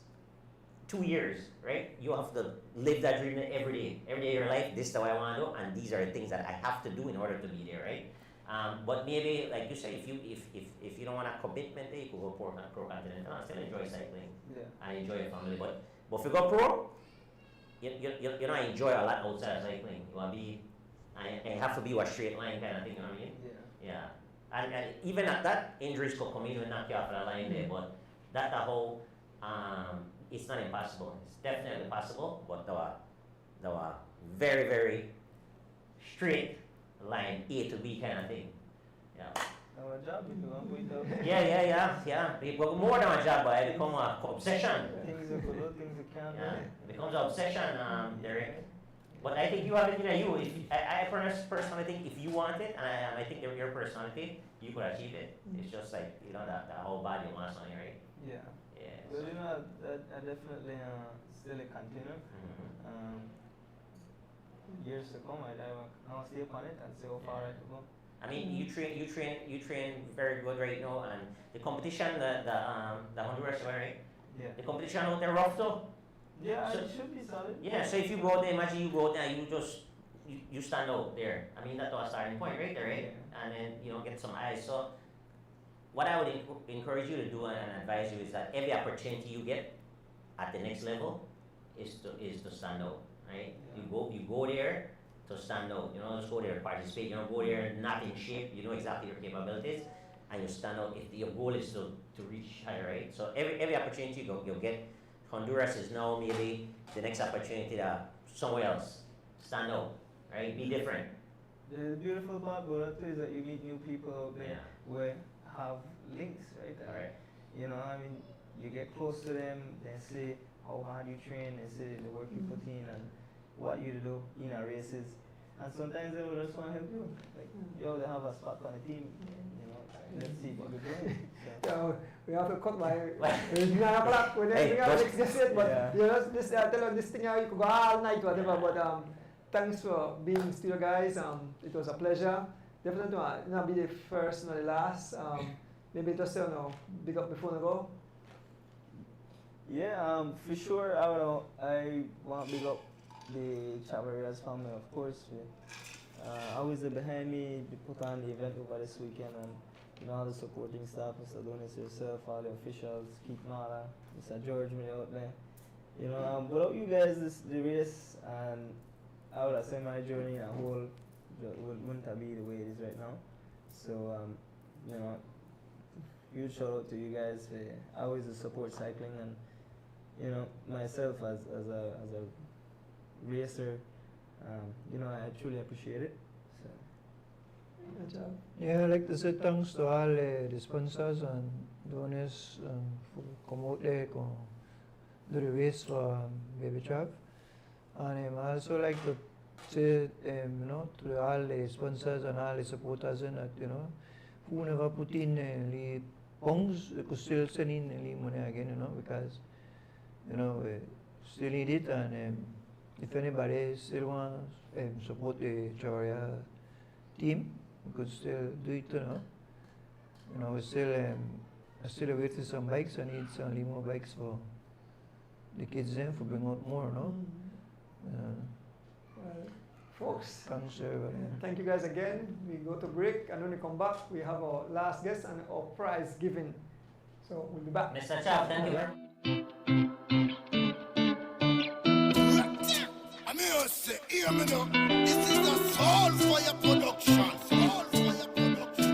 2 years, right? You have to live that dream every day of your life. This is what I want to do, and these are the things that I have to do in order to be there, right? But maybe, like you say, if you don't want a commitment, you could go pro continental and still enjoy cycling and enjoy your family. But if you go pro, you don't enjoy a lot outside of cycling. You want to be, and have to be a straight line kind of thing. You know what I mean? Yeah. And even at that, injuries could come in and knock you off the line there. But that whole it's not impossible. It's definitely possible, but there were very, very straight line A to B kind of thing. Yeah. Our job is to point out. Yeah. But more than a job, but it becomes an obsession. Things you could do, things you can't do. Yeah, it becomes an obsession, Derek. But I think you have it in you. I personally think if you want it, and I think your personality, you could achieve it. It's just like that whole body mass on you, right? Yeah. Yeah. Well, I definitely still continue. Years to come, I'll stay upon it and see how far I can go. I mean, you train very good right now, and the competition, the Honduras one, right? Yeah. The competition out there rough too. Yeah, So- it should be solid. Yeah. So if you go out there, imagine you go out there, you stand out there. I mean, that's a starting point right there, right? And then get some eyes. So what I would encourage you to do and advise you is that every opportunity you get at the next level is to stand out, right? Yeah. You go there to stand out. You don't just go there to participate. You don't go there not in shape. You know exactly your capabilities, and you stand out. If your goal is to reach higher, right? So every opportunity you'll get. Honduras is now maybe the next opportunity to somewhere else. Stand out, right? Be different. The beautiful part about it is that you meet new people out there Yeah. where have links, right? All right. I mean, you get close to them, they say how hard you train, they say the work you put in and what you do in our races. And sometimes they will just want to help you. Like, they have a spot on the team, let's see if you can do it. So, So we have to cut by 9 o'clock. We Hey, have don't- just it, but Yeah. this tell us this thing you could go all night, whatever. But thanks for being still, guys. It was a pleasure. Definitely not be the first, not the last. Maybe just big up before we go. yeah, for sure, I want to big up the Chavaria's family, of course. Always behind me, they put on the event over this weekend, and all the supporting staff, Mr. Donis yourself, all the officials, Keith Mara, Mr. George, me out there. Without you guys, the race, and I would have said my journey a whole wouldn't have be the way it is right now. So, huge shout out to you guys for always to support cycling, and myself as a racer, I truly appreciate it. So. Good job. Yeah, I'd like to say thanks to all the sponsors and donors for come out there, do the race for Baby Trav. And I also like to say, to all the sponsors and all the supporters that, who never put in the pongs, they could still send in the money again, because, we still need it. And if anybody still wants support the Chavaria team, we could still do it, we still waiting some bikes. I need some limo bikes for the kids there for bring out more, Well, folks, Thanks everybody. thank you guys again. We go to break, and when we come back, we have our last guest and our prize giving. So we'll be back. Mr. Chav, thank you. I'm here to say, hear me now. This is a Soul Fire production. Soul Fire production.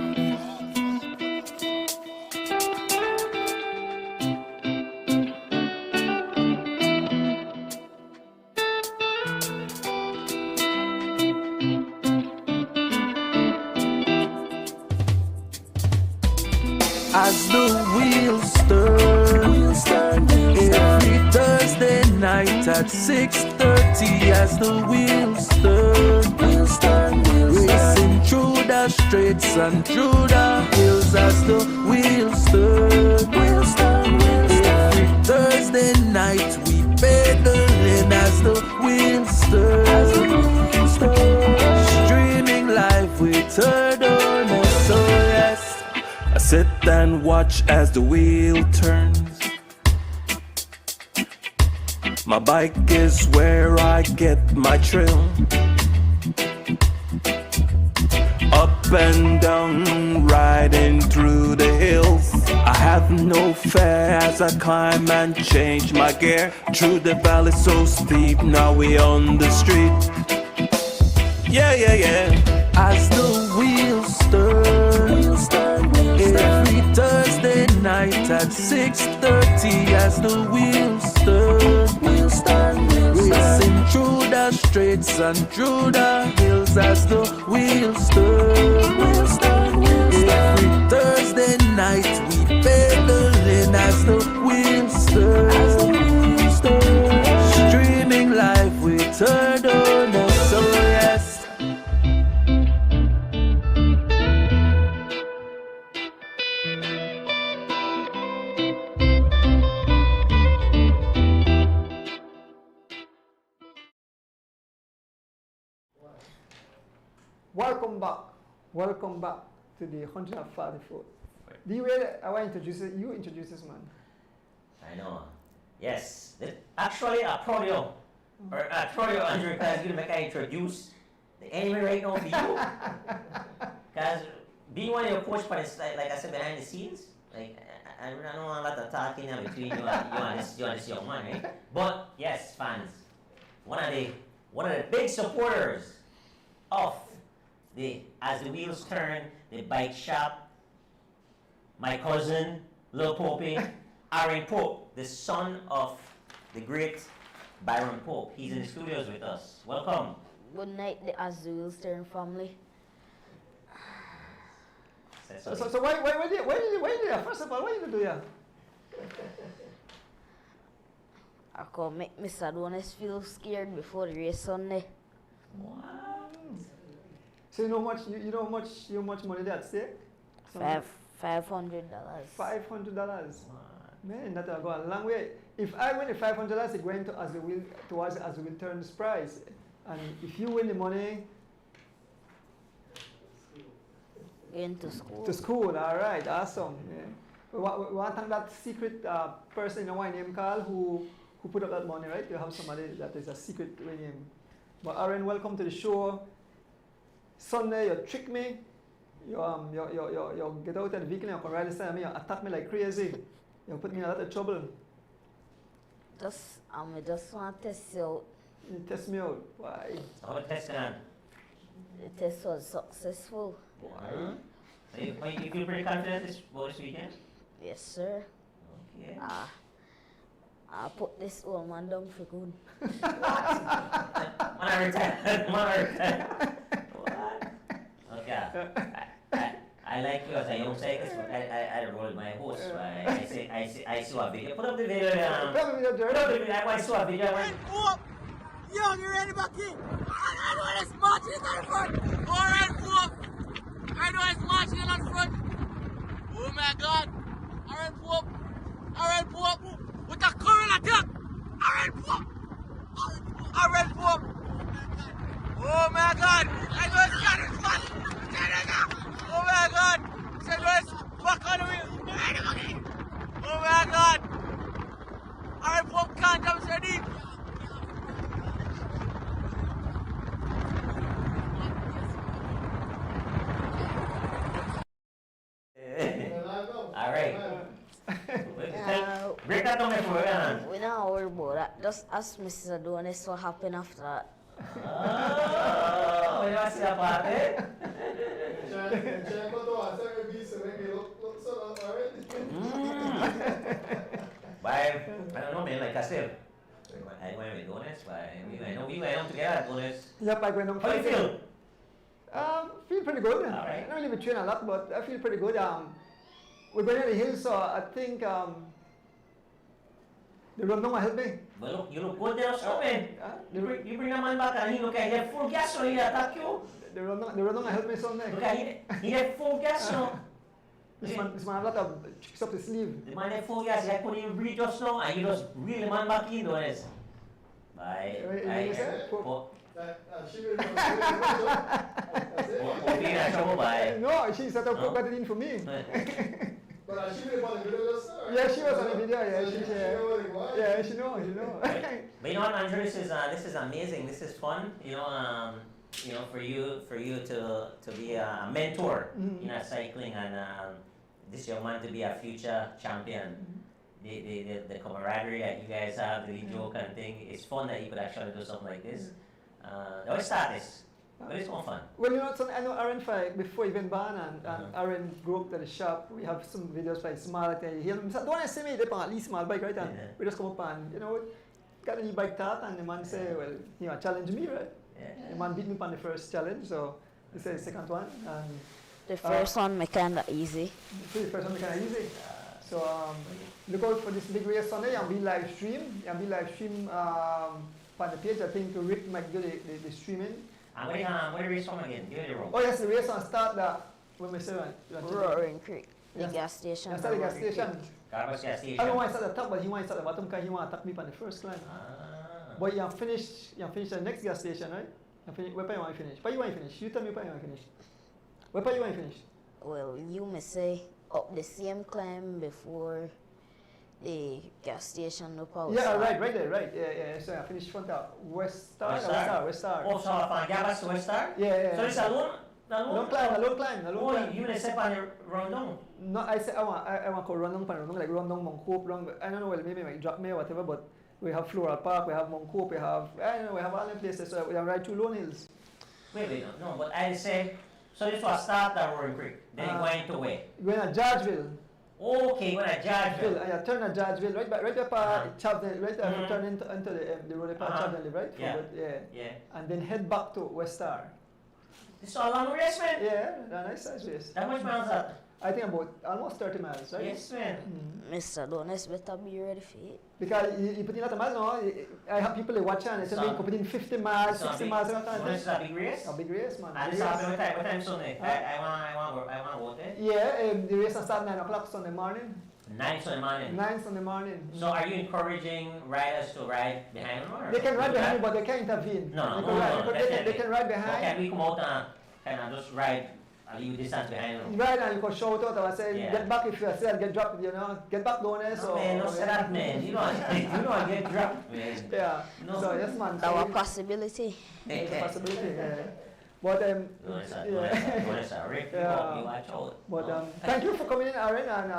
as the wheels turn. Every Thursday night at 6:30 as the wheels turn. Racing through the streets and through the hills as the wheels turn. Every Thursday night we pedaling as the wheels turn. Streaming live with Turtle, so yes, I sit and watch as the wheel turns. My bike is where I get my thrill. Up and down, riding through the hills. I have no fear as I climb and change my gear. Through the valley so steep, now we on the street. Yeah, yeah, yeah. As the wheels turn. Every Thursday night at 6:30 as the wheels turn. Racing through the streets and through the hills as the wheels turn. Every Thursday night we pedaling as the wheels turn. Streaming live with Turtle, so yes. Welcome back to the 144th. I want to introduce it. You introduce this man. I know. Yes. Actually, I proud you. Or I proud you, Andrew, because you make I introduce the enemy right now for you. Because being one of your coach, but it's like I said, behind the scenes, like I don't want a lot of talking between you and this young man, right? But yes, fans, one of the big supporters of As the Wheels Turn, the bike shop, my cousin, Lil Pope, Aon Pope, the son of the great Barney Pope. He's in the studios with us. Welcome. Good night, the As the Wheels Turn family. So why did you, first of all, why did you do that? I could make Mr. Adonis feel scared before the race Sunday. What? So you know how much money they at stake? $500. $500. Man, that will go a long way. If I win the $500, it went towards As the Wheel Turns prize. And if you win the money, Going to school. to school, all right, awesome. Yeah. We want to thank that secret person in our name call who put up that money, right? You have somebody that is a secret name. But Aaron, welcome to the show. Sunday, you trick me. You get out of the vehicle and you can ride the side of me. You attack me like crazy. You put me in a lot of trouble. I just want to test you out. You test me out. Why? How about test on? The test was successful. Why? So you feel pretty confident about this weekend? Yes, sir. Okay. I put this old man down for good. Man retire. What? Okay. I like you as a young cyclist, but I roll my horse. I saw a video. Put up the video. Put up the video. I saw a video. Yo, you ready, Bucky? I know it's marching on the front. All right, Pope. I know it's marching on the front. Oh my God. All right, Pope. All right, Pope. With the current attack. All right, Pope. All right, Pope. Oh my God. I know it's got its spot. Oh my God. I know it's back on the wheel. Ready, Bucky? Oh my God. All right, Pope can't jump so deep. All right. Break that down for me. We don't worry about that. Just ask Mrs. Adonis what happened after that. Oh, you want to see that part, eh? But I don't know, man, like I said, I went with Donis, but we went on together, Donis. Yep, I went on. How do you feel? Feel pretty good. All right. I don't really train a lot, but I feel pretty good. we're going to the hill, so I think the run down will help me. But look, you look good there, so man. The You bring a man back and he look at he have full gas, so he attack you. run down will help me someday. Look at he have full gas, so. This man have a lot of tricks up his sleeve. The man have full gas, he couldn't even breathe just now, and you just reel the man back in, don't you? Bye. She will come. Bye. No, she set up got it in for me. But she will come to the sir. Yeah, she was on the video. Yeah, she know. But you know what, Andrew, this is amazing. This is fun. You know, for you to be a mentor in cycling, and this young man to be a future champion. The camaraderie that you guys have, the joke and thing, it's fun that you could actually do something like this. They always start this, but it's more fun. Well, you know, so I know Aaron before even born, and Aaron grew up at the shop. We have some videos like small, like he don't want to see me, they on at least small bike, right? And we just come up and, you know, got a new bike talk, and the man say, well, you know, challenge me, right? The man beat me on the first challenge, so he said the second one. And The first one me kinda easy. the first one kind of easy. So look out for this big race Sunday. I'll be live stream. On the page. I think Rick might do the streaming. And where the race from again? Give it a roll. Oh yes, the race on start that when we say Roaring Creek. The Yes. gas station. I start the gas Roaring station. Creek. Garbage gas station. I don't want to start at the top, but he wants to start at the bottom because he want to attack me on the first climb. But you finish the next gas station, right? Where you want to finish? Where you want to finish? You tell me where you want to finish. Where you want to finish? Well, you may say up the same climb before the gas station no power. Yeah, right there, right. Yeah. So I finished front out. West Star. Oh, so from Gabas to West Star? Yeah. So it's a long climb. Oh, you say on the run down? No, I said I want to run down, like run down Mount Hope, I don't know, well, maybe might drop me or whatever, but we have Floral Park, we have Mount Hope, we have all the places, so we have ride through Lone Hills. Wait, no, but I say, so this was start at Roaring Creek, then going to where? Going to Georgeville. Okay, going to Georgeville. Yeah, turn at Georgeville, right there, Chavdale, right there, turn into the road past Chavdale, right? Yeah. And then head back to West Star. This is a long race, man. Yeah, a nice size race. How much miles that? I think about almost 30 miles, right? Yes, man. Mr. Donis better be ready for it. Because you put in a lot of miles now, I have people watching and they tell me you put in 50 miles, 60 miles, and all This is a big race? A big race, man. And this happened what time Sunday? I want to go there. Yeah, the race will start 9 o'clock Sunday morning. 9 Sunday morning. 9 Sunday morning. So are you encouraging riders to ride behind them? Or They can ride behind me, but they can't intervene. No, They can ride behind. Can we come out and kind of just ride a little distance behind them? Right, and you can shout out and say, Yeah. get back if you say get dropped, get back down there. No, man, don't say that, man. You don't get dropped, man. Yeah. No. So yes, man. Our possibility. It's a possibility. Yeah. But No, it's a Rick, you watch out. But thank you for coming in, Aaron, and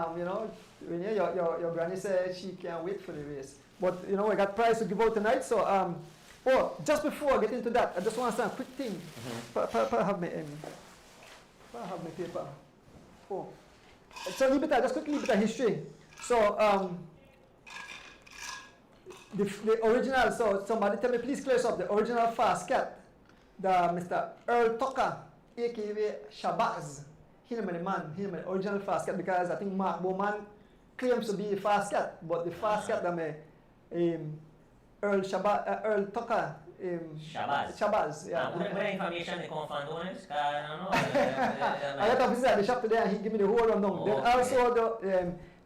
Renee, your granny said she can't wait for the race. But we got prize to give out tonight, so just before I get into that, I just want to say a quick thing. I have my paper. So just quickly a bit of history. So the original. So somebody tell me, please clear this up. The original fast cat, the Mr. Earl Tucker, aka Shabazz. He's the man. He's the original fast cat because I think Mark Bowman claims to be a fast cat, but the fast cat that Earl Tucker. Shabazz, yeah. What information they come from doing this? I don't know. I got a visit at the shop today and he gave me the whole rundown. Then also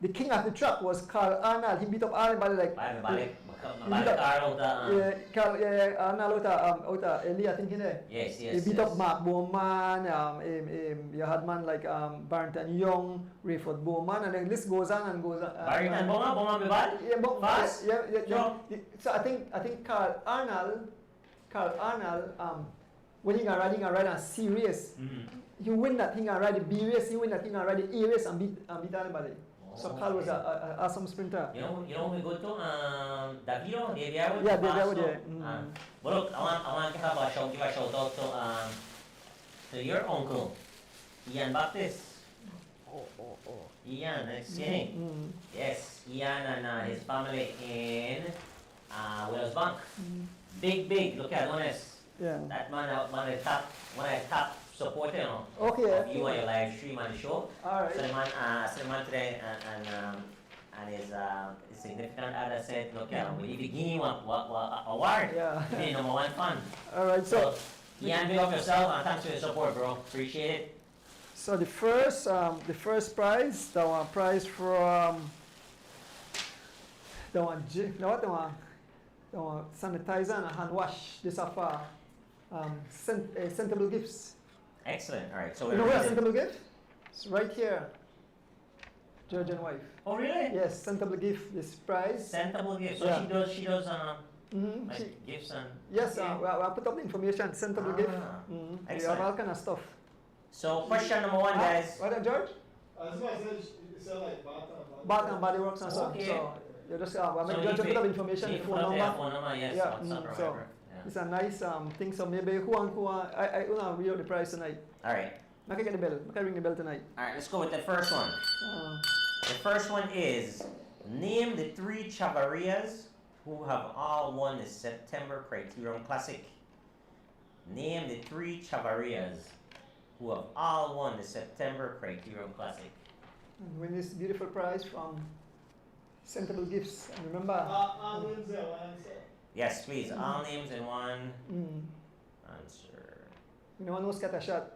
the king of the track was Carl Arnold. He beat up Arnold by Carl Arnold out of Eli, I think he there. Yes. He beat up Mark Bowman. You had man like Barrington Young, Rayford Bowman, and the list goes on and goes on. Barrington Bowman be bad? Yeah, but fast? Yeah. So I think Carl Arnold, when he can ride a C race, he win that thing and ride the B race, he win that thing and ride the A race and beat anybody. So Carl was an awesome sprinter. You know we go to Davio, David. Yeah, David. Yeah. Well, look, I want to give a shout out to your uncle, Ian Baptist. Ian, skinny. Yes, Ian and his family in Wells Bank. Big. Look at Donis. Yeah. That man, one of the top support, you know, Okay. of you and your live stream on the show. All right. Suleiman today and his significant other said, look, we need to give him a award. Yeah. To be number one fan. All right. So, Ian, big up yourself and thanks for your support, bro. Appreciate it. so the first prize, the one prize from the one sanitizer and a hand wash. This are for sentable gifts. Excellent. All right. So You know where sentable gift? It's right here. George and wife. Oh, really? Yes, sentable gift. This prize. Sentable gifts. So Yeah. she does Mm-hmm. like gifts and. Yes, okay. I put up the information. Sentable gift. Ah, We have all excellent. kind of stuff. So question number one, guys. What George? As I said, you said like Bath and Body Works and stuff. Okay. So you just So make if George put it- up information, She the put phone up their number. phone number, yes, Yeah, WhatsApp or so whatever. Yeah. it's a nice thing. So maybe who I wanna read out the price tonight. All right. I can get the bell. I can ring the bell tonight. All right. Let's go with the first one. The first one is name the 3 Chavarias who have all won the September Criterion Classic. Name the 3 Chavarias who have all won the September Criterion Classic. And win this beautiful prize from Sentable Gifts. And remember, Yes, please. All names in one answer. no one knows get a shot.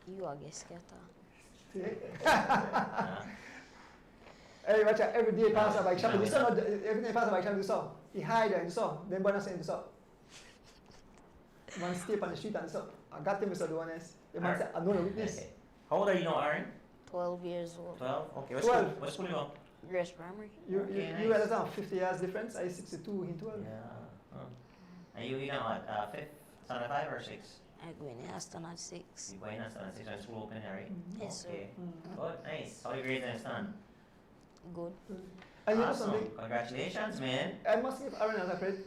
You are guess scatter. See? Yeah. Hey, watch out. Every day pass a bike shop. No, You saw, every day pass a bike shop, you saw. He hide there, you saw. Then bonus saying, you saw. Man stay on the street and saw. I got him, Mr. Duanes. The man said, I know the witness. Okay. How old are you now, Aaron? 12 years old. 12? Okay. 12. What school you go? Grace Primary. Okay, You nice. understand 50 years difference? I 62 in 12. Yeah. Huh. And you know what? 5th, standard 5 or 6? I go in here standard 6. You going to standard 6 and school open, right? Yes, sir. Okay. Good, nice. How your grades understand? Good. And you know Awesome. something? Congratulations, man. I must give Aaron another credit.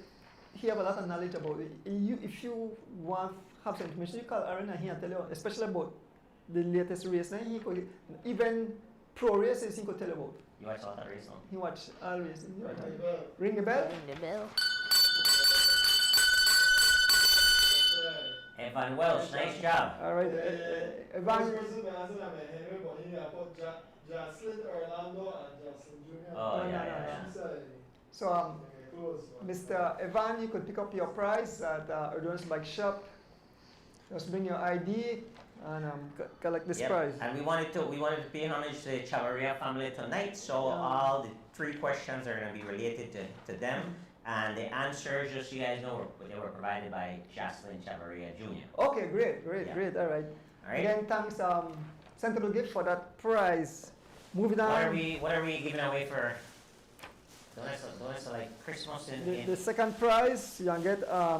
He have a lot of knowledge about it. If you want have some information, you call Aaron and he will tell you, especially about the latest race. Now he could, even pro races, he could tell you about. You watch a lot of race now? He watch all races. He watch all. Ring the bell. Ring the bell. Evan Welsh, nice job. All right. Evan, Jocelyn Orlando and Jocelyn Jr. Oh, no, yeah. so Mr. Evan, you could pick up your prize at Ordonance Bike Shop. Just bring your ID and collect this Yep. prize. And we wanted to pay homage to the Chavaria family tonight, so all the 3 questions are going to be related to them. And the answers, just so you guys know, they were provided by Jocelyn Chavaria Jr. Okay, great. All right. All right. Again, thanks, Sentable Gift for that prize. Moving on. What are we giving away for? Don't answer like Christmas in The second prize, you can get a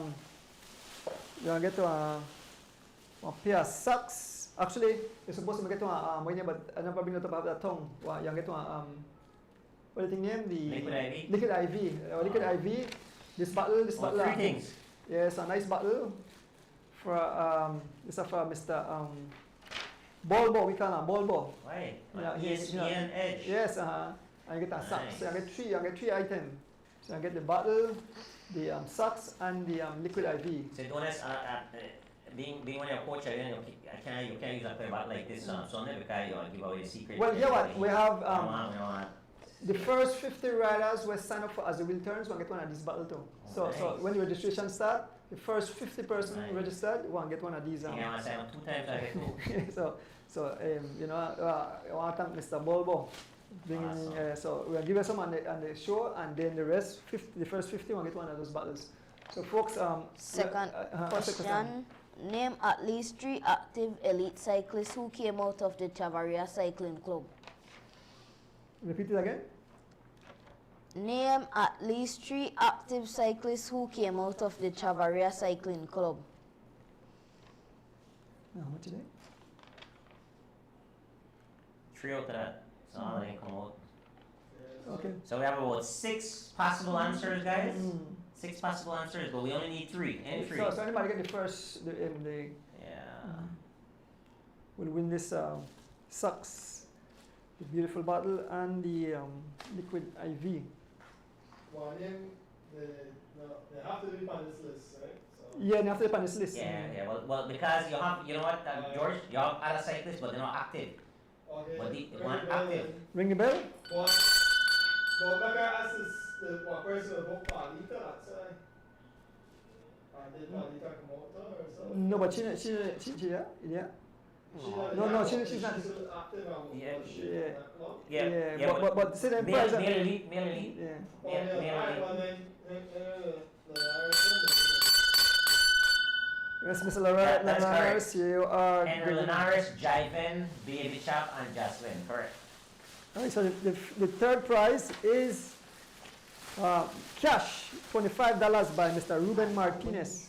pair of socks. Actually, you're supposed to get one, but I never bring it up of that tongue. You can get one, what do you name? The Liquid IV? Liquid IV. Liquid IV. This bottle. 3 things. Yes, a nice bottle. This is for Mr. Bolbo, we call him Bolbo. Why? Yeah, ESPN Edge. Yes, and you get a socks. Nice. So you get three items. So you get the bottle, the socks, and the liquid IV. So don't ask, being when you're a coach, you can't use a pair bottle like this Sunday because you want to give away the secret. Well, yeah, what we have We don't want. the first 50 riders were signed up for as the wheel turns. We get one of these bottles too. So nice. when the registration start, the first 50 person Nice. registered, one get one of these. I want to sign up 2 times, I get 2. I want to thank Mr. Bolbo. Awesome. So we'll give you some on the show, and then the rest, the first 50 will get one of those bottles. So folks, Second question. Name at least 3 active elite cyclists who came out of the Chavaria Cycling Club. Repeat it again. Name at least 3 active cyclists who came out of the Chavaria Cycling Club. How much today? 3 out of that. So all they come out. Okay. So we have about 6 possible answers, guys. 6 possible answers, but we only need 3. Entry. So anybody get the first, Yeah. will win this socks, the beautiful bottle, and the liquid IV. Well, name they have to be on this list, right? So Yeah, you have to be on this list. Yeah. Well, because you have, you know what, George, you have other cyclists, but they're not active. Okay. But the one active. Ring the bell? But like I asked the one person about Palita, that's why. Did Palita come out or something? No, but she yeah? She's not. Yeah. But see the Male price. elite. Yeah. Male elite. Yes, Mr. Linares, that's correct. you are. Henry Linares, Jiven, Baby Chap, and Jocelyn. Correct. Alright, so the third prize is cash, $25 by Mr. Ruben Martinez.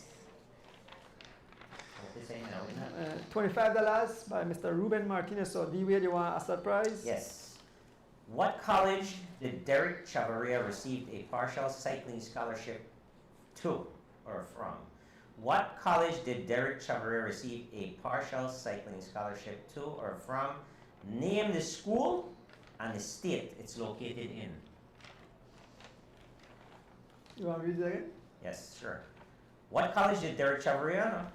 $25 by Mr. Ruben Martinez. So, D-Wade, you want to ask that prize? Yes. What college did Derek Chavaria receive a partial cycling scholarship to or from? What college did Derek Chavaria receive a partial cycling scholarship to or from? Name the school and the state it's located in. You want to read it again? Yes, sure. What college did Derek Chavaria,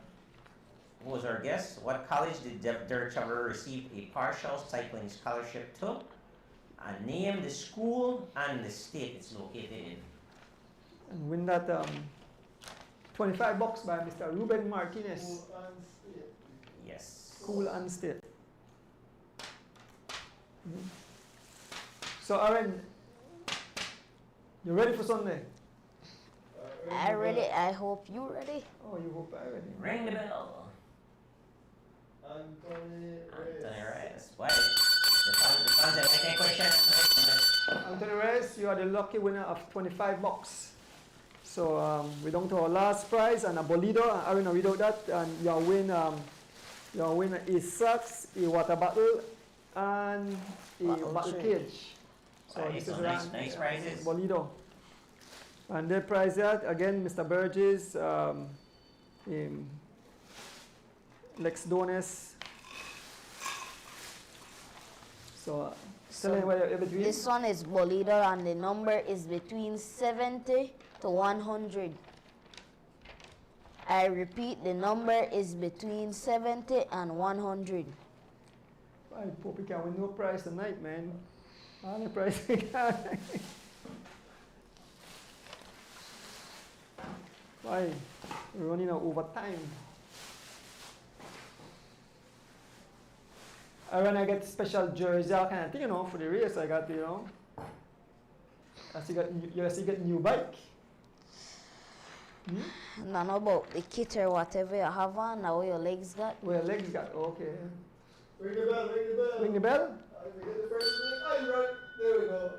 who was our guest? What college did Derek Chavaria receive a partial cycling scholarship to? And name the school and the state it's located in. And win that $25 by Mr. Ruben Martinez. Yes. School and state. So, Aaron, you ready for Sunday? I hope you ready. Oh, you hope I ready. Ring the bell. Anthony Reyes. Why? The fans are making a question. Anthony Reyes, you are the lucky winner of $25. So we're down to our last prize and a Bolido. Aaron, read out that, and you'll win a socks, a water bottle, and a bottle cage. So this is nice prizes. Bolido. And the prize that again, Mr. Burgess, Lex Dones. So tell me what you're between. This one is Bolido and the number is between 70 to 100. I repeat, the number is between 70 and 100. I hope we can win no prize tonight, man. All the prize we can. Why? We're running out over time. When I get special jersey, all kind of thing, for the race. I got, you get new bike. None about the kit or whatever you have on, now your legs got. Where your legs got, okay. Ring the bell, ring the bell. Ring the bell? We get the first one. Oh, you're right. There we go.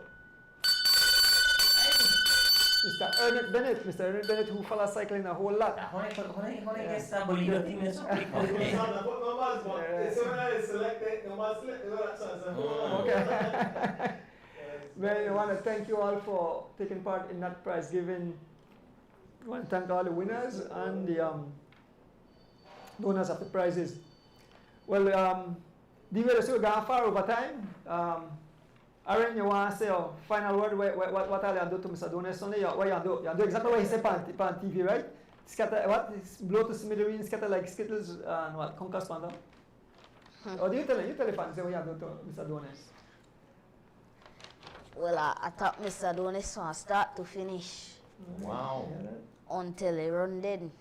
Mr. Ernest Bennett, who follows cycling a whole lot. How many guess that Bolido team is so quick? Okay. Well, I want to thank you all for taking part in that prize giving. I want to thank all the winners and the donors of the prizes. Well, D-Wade, so we're going far over time. Aaron, you want to say your final word? What are you do to Mr. Dones Sunday? What you do? You do exactly what he said on TV, right? Scatter what? Blow to smithereens, scatter like skittles and what? Conquest Panda? Or do you tell the fans what you do to Mr. Dones? Well, I thought Mr. Dones from start to finish. Wow. Until he run dead.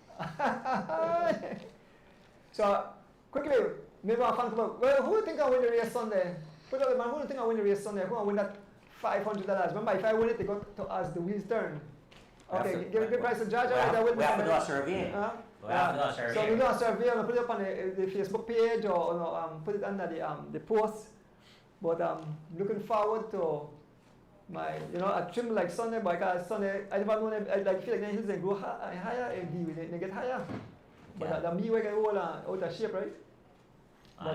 So, quickly, maybe our fans come up. Well, who do you think will win the race Sunday? Put up the man, who do you think will win the race Sunday? Who will win that $500? Remember, if I win it, they go to us the wheels turn. Okay, give a price to Judge. We have to do a survey. We have to do a survey. So we do a survey and put it up on the Facebook page or put it under the post. But looking forward to my, a trim like Sunday, because Sunday, I never know, I feel like the hills they grow higher, they get higher. But the me, we get all out of shape, right?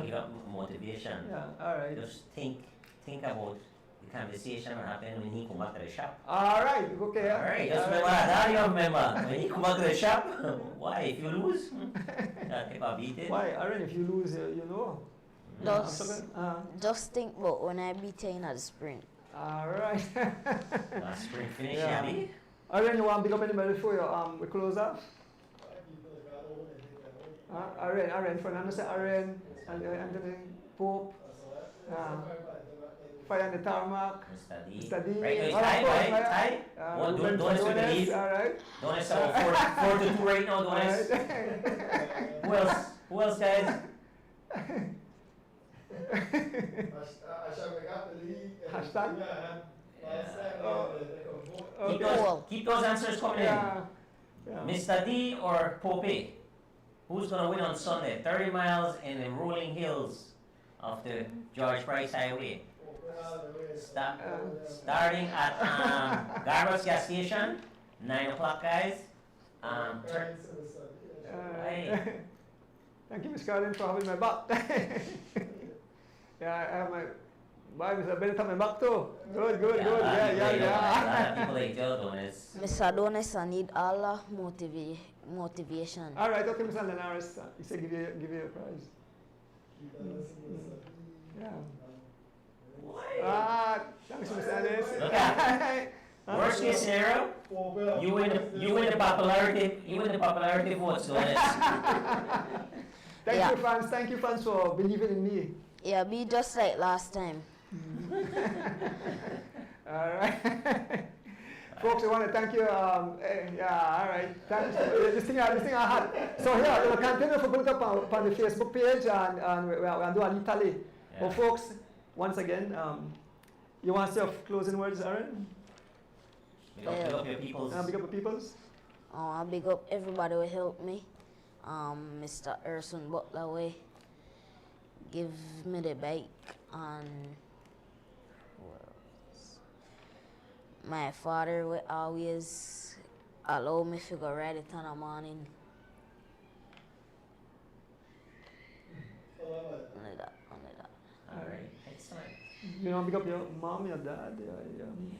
Give up motivation. Yeah, all right. Just think about the conversation that happened when he come back to the shop. All right, okay. All right, just remember that. You remember when he come back to the shop. Why? If you lose, take a beating. Why? Aaron, if you lose, you know. Just think about when I beat you in the sprint. All right. Sprint finish, yeah. Aaron, you want to pick up anybody before we close up? Aon, Fernando said Aon, and Anthony Pope, Fire on the Tarmac, Mr. D. Right, All no, it's right, tied. Well, don't us believe. all right. Don't us 4-2 right now, don't us. Who else? Who else, guys? Hashtag? Keep those answers coming Yeah. in. Mr. D or Pope? Who's going to win on Sunday? 30 miles in the rolling hills of the George Price Highway. Starting at Garber's gas station, 9 o'clock, guys. Thank you, Ms. Carlin, for having my back. Yeah, I have my wife is a better time my back too. Good. A lot of people like Joe doing this. Mr. Adonis, I need all motivation. All right, okay, Mr. Lenaris, he said give you a prize. Yeah. Thanks, Mr. Adonis. Look at worst case scenario, you win the popularity votes. So Thank you fans for believing in me. Yeah, be just like last time. All right. Folks, I want to thank you. All right. Thanks. This thing I had. So here, we'll continue to put it up on the Facebook page and we'll do a little tally. Yeah. Well, folks, once again, you want to say closing words, Aaron? Big up your peoples. Big up your peoples. I big up everybody who helped me. Mr. Erson Butler way give me the bike, and my father will always allow me to go ride it in the morning. Only that. All right, excellent. You know, pick up your mom, your dad.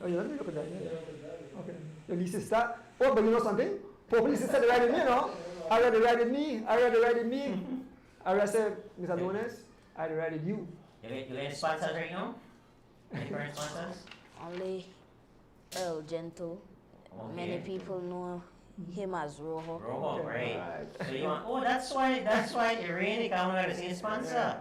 Oh, you don't pick up your dad. Yeah. Okay. Your little sister. Oh, but you know something? Pope little sister riding me, no? I already riding me. I already said, Mr. Adonis, I already riding you. You got any sponsors right now? Any current sponsors? Only Earl Gentle. Okay. Many people know him as Rojo. Rojo, Okay, right. alright. So you want? Oh, that's why Irene come out as a sponsor.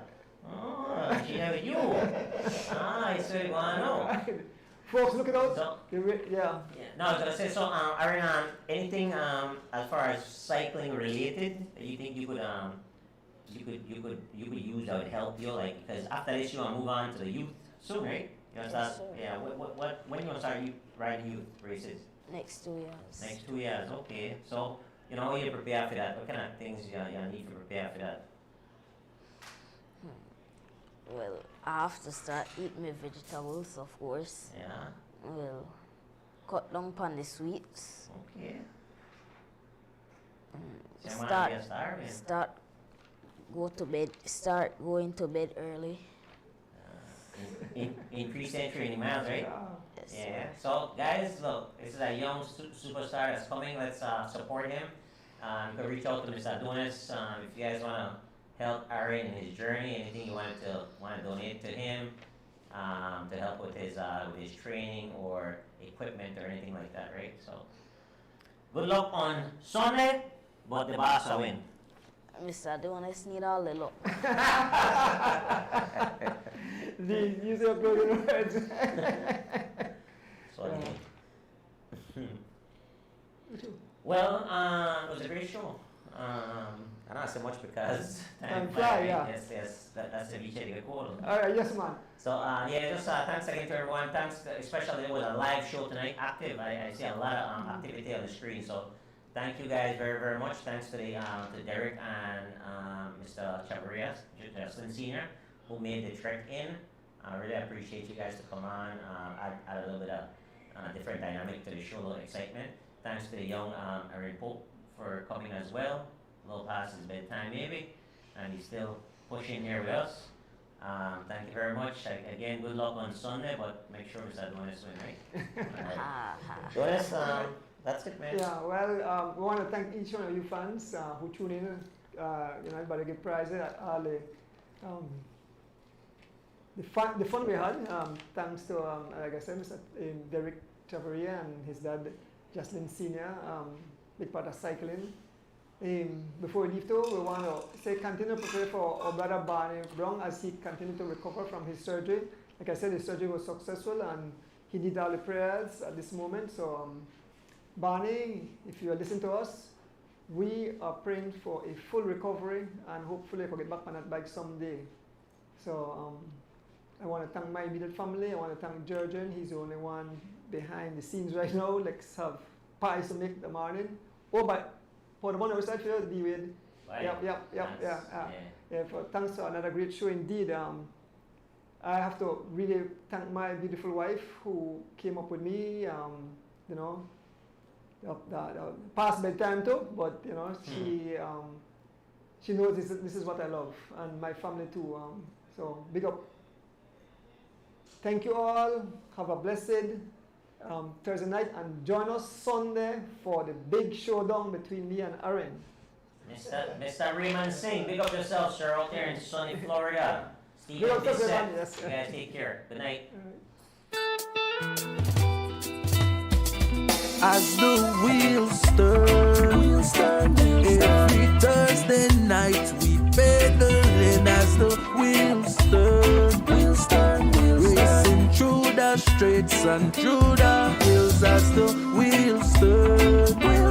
Oh, she have you. I still want to know. Folks, look it out. So, Yeah. no, I was gonna say so. Aaron, anything as far as cycling related that you think you could use that would help you, like, because after this you want to move on to the youth soon, right? You want to start? Yes, sir. Yeah. When you want to start riding youth races? Next 2 years. Next 2 years. Okay. So how you prepare for that? What kind of things you need to prepare for that? Well, I have to start eating my vegetables, of course. Yeah. Well, cut down on the sweets. Okay. So you wanna be starving. Start going to bed early. Increase that training miles, right? Yes, Yeah. sir. So guys, look, this is a young superstar that's coming. Let's support him. You can reach out to Mr. Adonis if you guys want to help Aaron in his journey. Anything you want to donate to him to help with his training or equipment or anything like that, right? So good luck on Sunday, but the boss will win. Mr. Adonis need all the luck. Use your closing words. So well, it was a great show. I don't say much because Time fly, yeah. Yes, that's the Vichy call. All right, yes, man. So just thanks again to everyone. Thanks, especially it was a live show tonight, active. I see a lot of activity on the screen. So thank you guys very, very much. Thanks to to Derek and Mr. Chavaria, Justin Senior, who made the trek in. I really appreciate you guys to come on, add a little bit of different dynamic to the show, a little excitement. Thanks to the young Aon Pope for coming as well. A little past his bedtime maybe, and he's still pushing here with us. Thank you very much. Again, good luck on Sunday, but make sure Mr. Adonis win, right? Adonis, that's it, man. Yeah, well, we want to thank each one of you fans who tune in. Everybody get prizes. All the fun we had. Thanks to, like I said, Mr. Derek Chavaria and his dad, Jocelyn Senior. Big part of cycling. Before we leave too, we want to say continue to pray for our brother Barney Brown as he continues to recover from his surgery. Like I said, his surgery was successful and he needs all the prayers at this moment. So Barney, if you are listening to us, we are praying for a full recovery and hopefully I can get back on that bike someday. So I want to thank my immediate family. I want to thank Jurgen. He's the only one behind the scenes right now. Let's have pies to make the morning. Oh, but for the one who started here, D-Wade. Thanks for another great show indeed. I have to really thank my beautiful wife who came up with me. You know, past bedtime too, but you know, she knows this is what I love, and my family too. So big up. Thank you all. Have a blessed Thursday night, and join us Sunday for the big showdown between me and Aaron. Mr. Raymond Singh, big up yourself, sir, out there in sunny Florida. Steve, Big up this yourself, set. yes. You guys take care. Good night. As the wheels turn, every Thursday night we pedaling. As the wheels turn, racing through the streets and through the hills. As the wheels turn.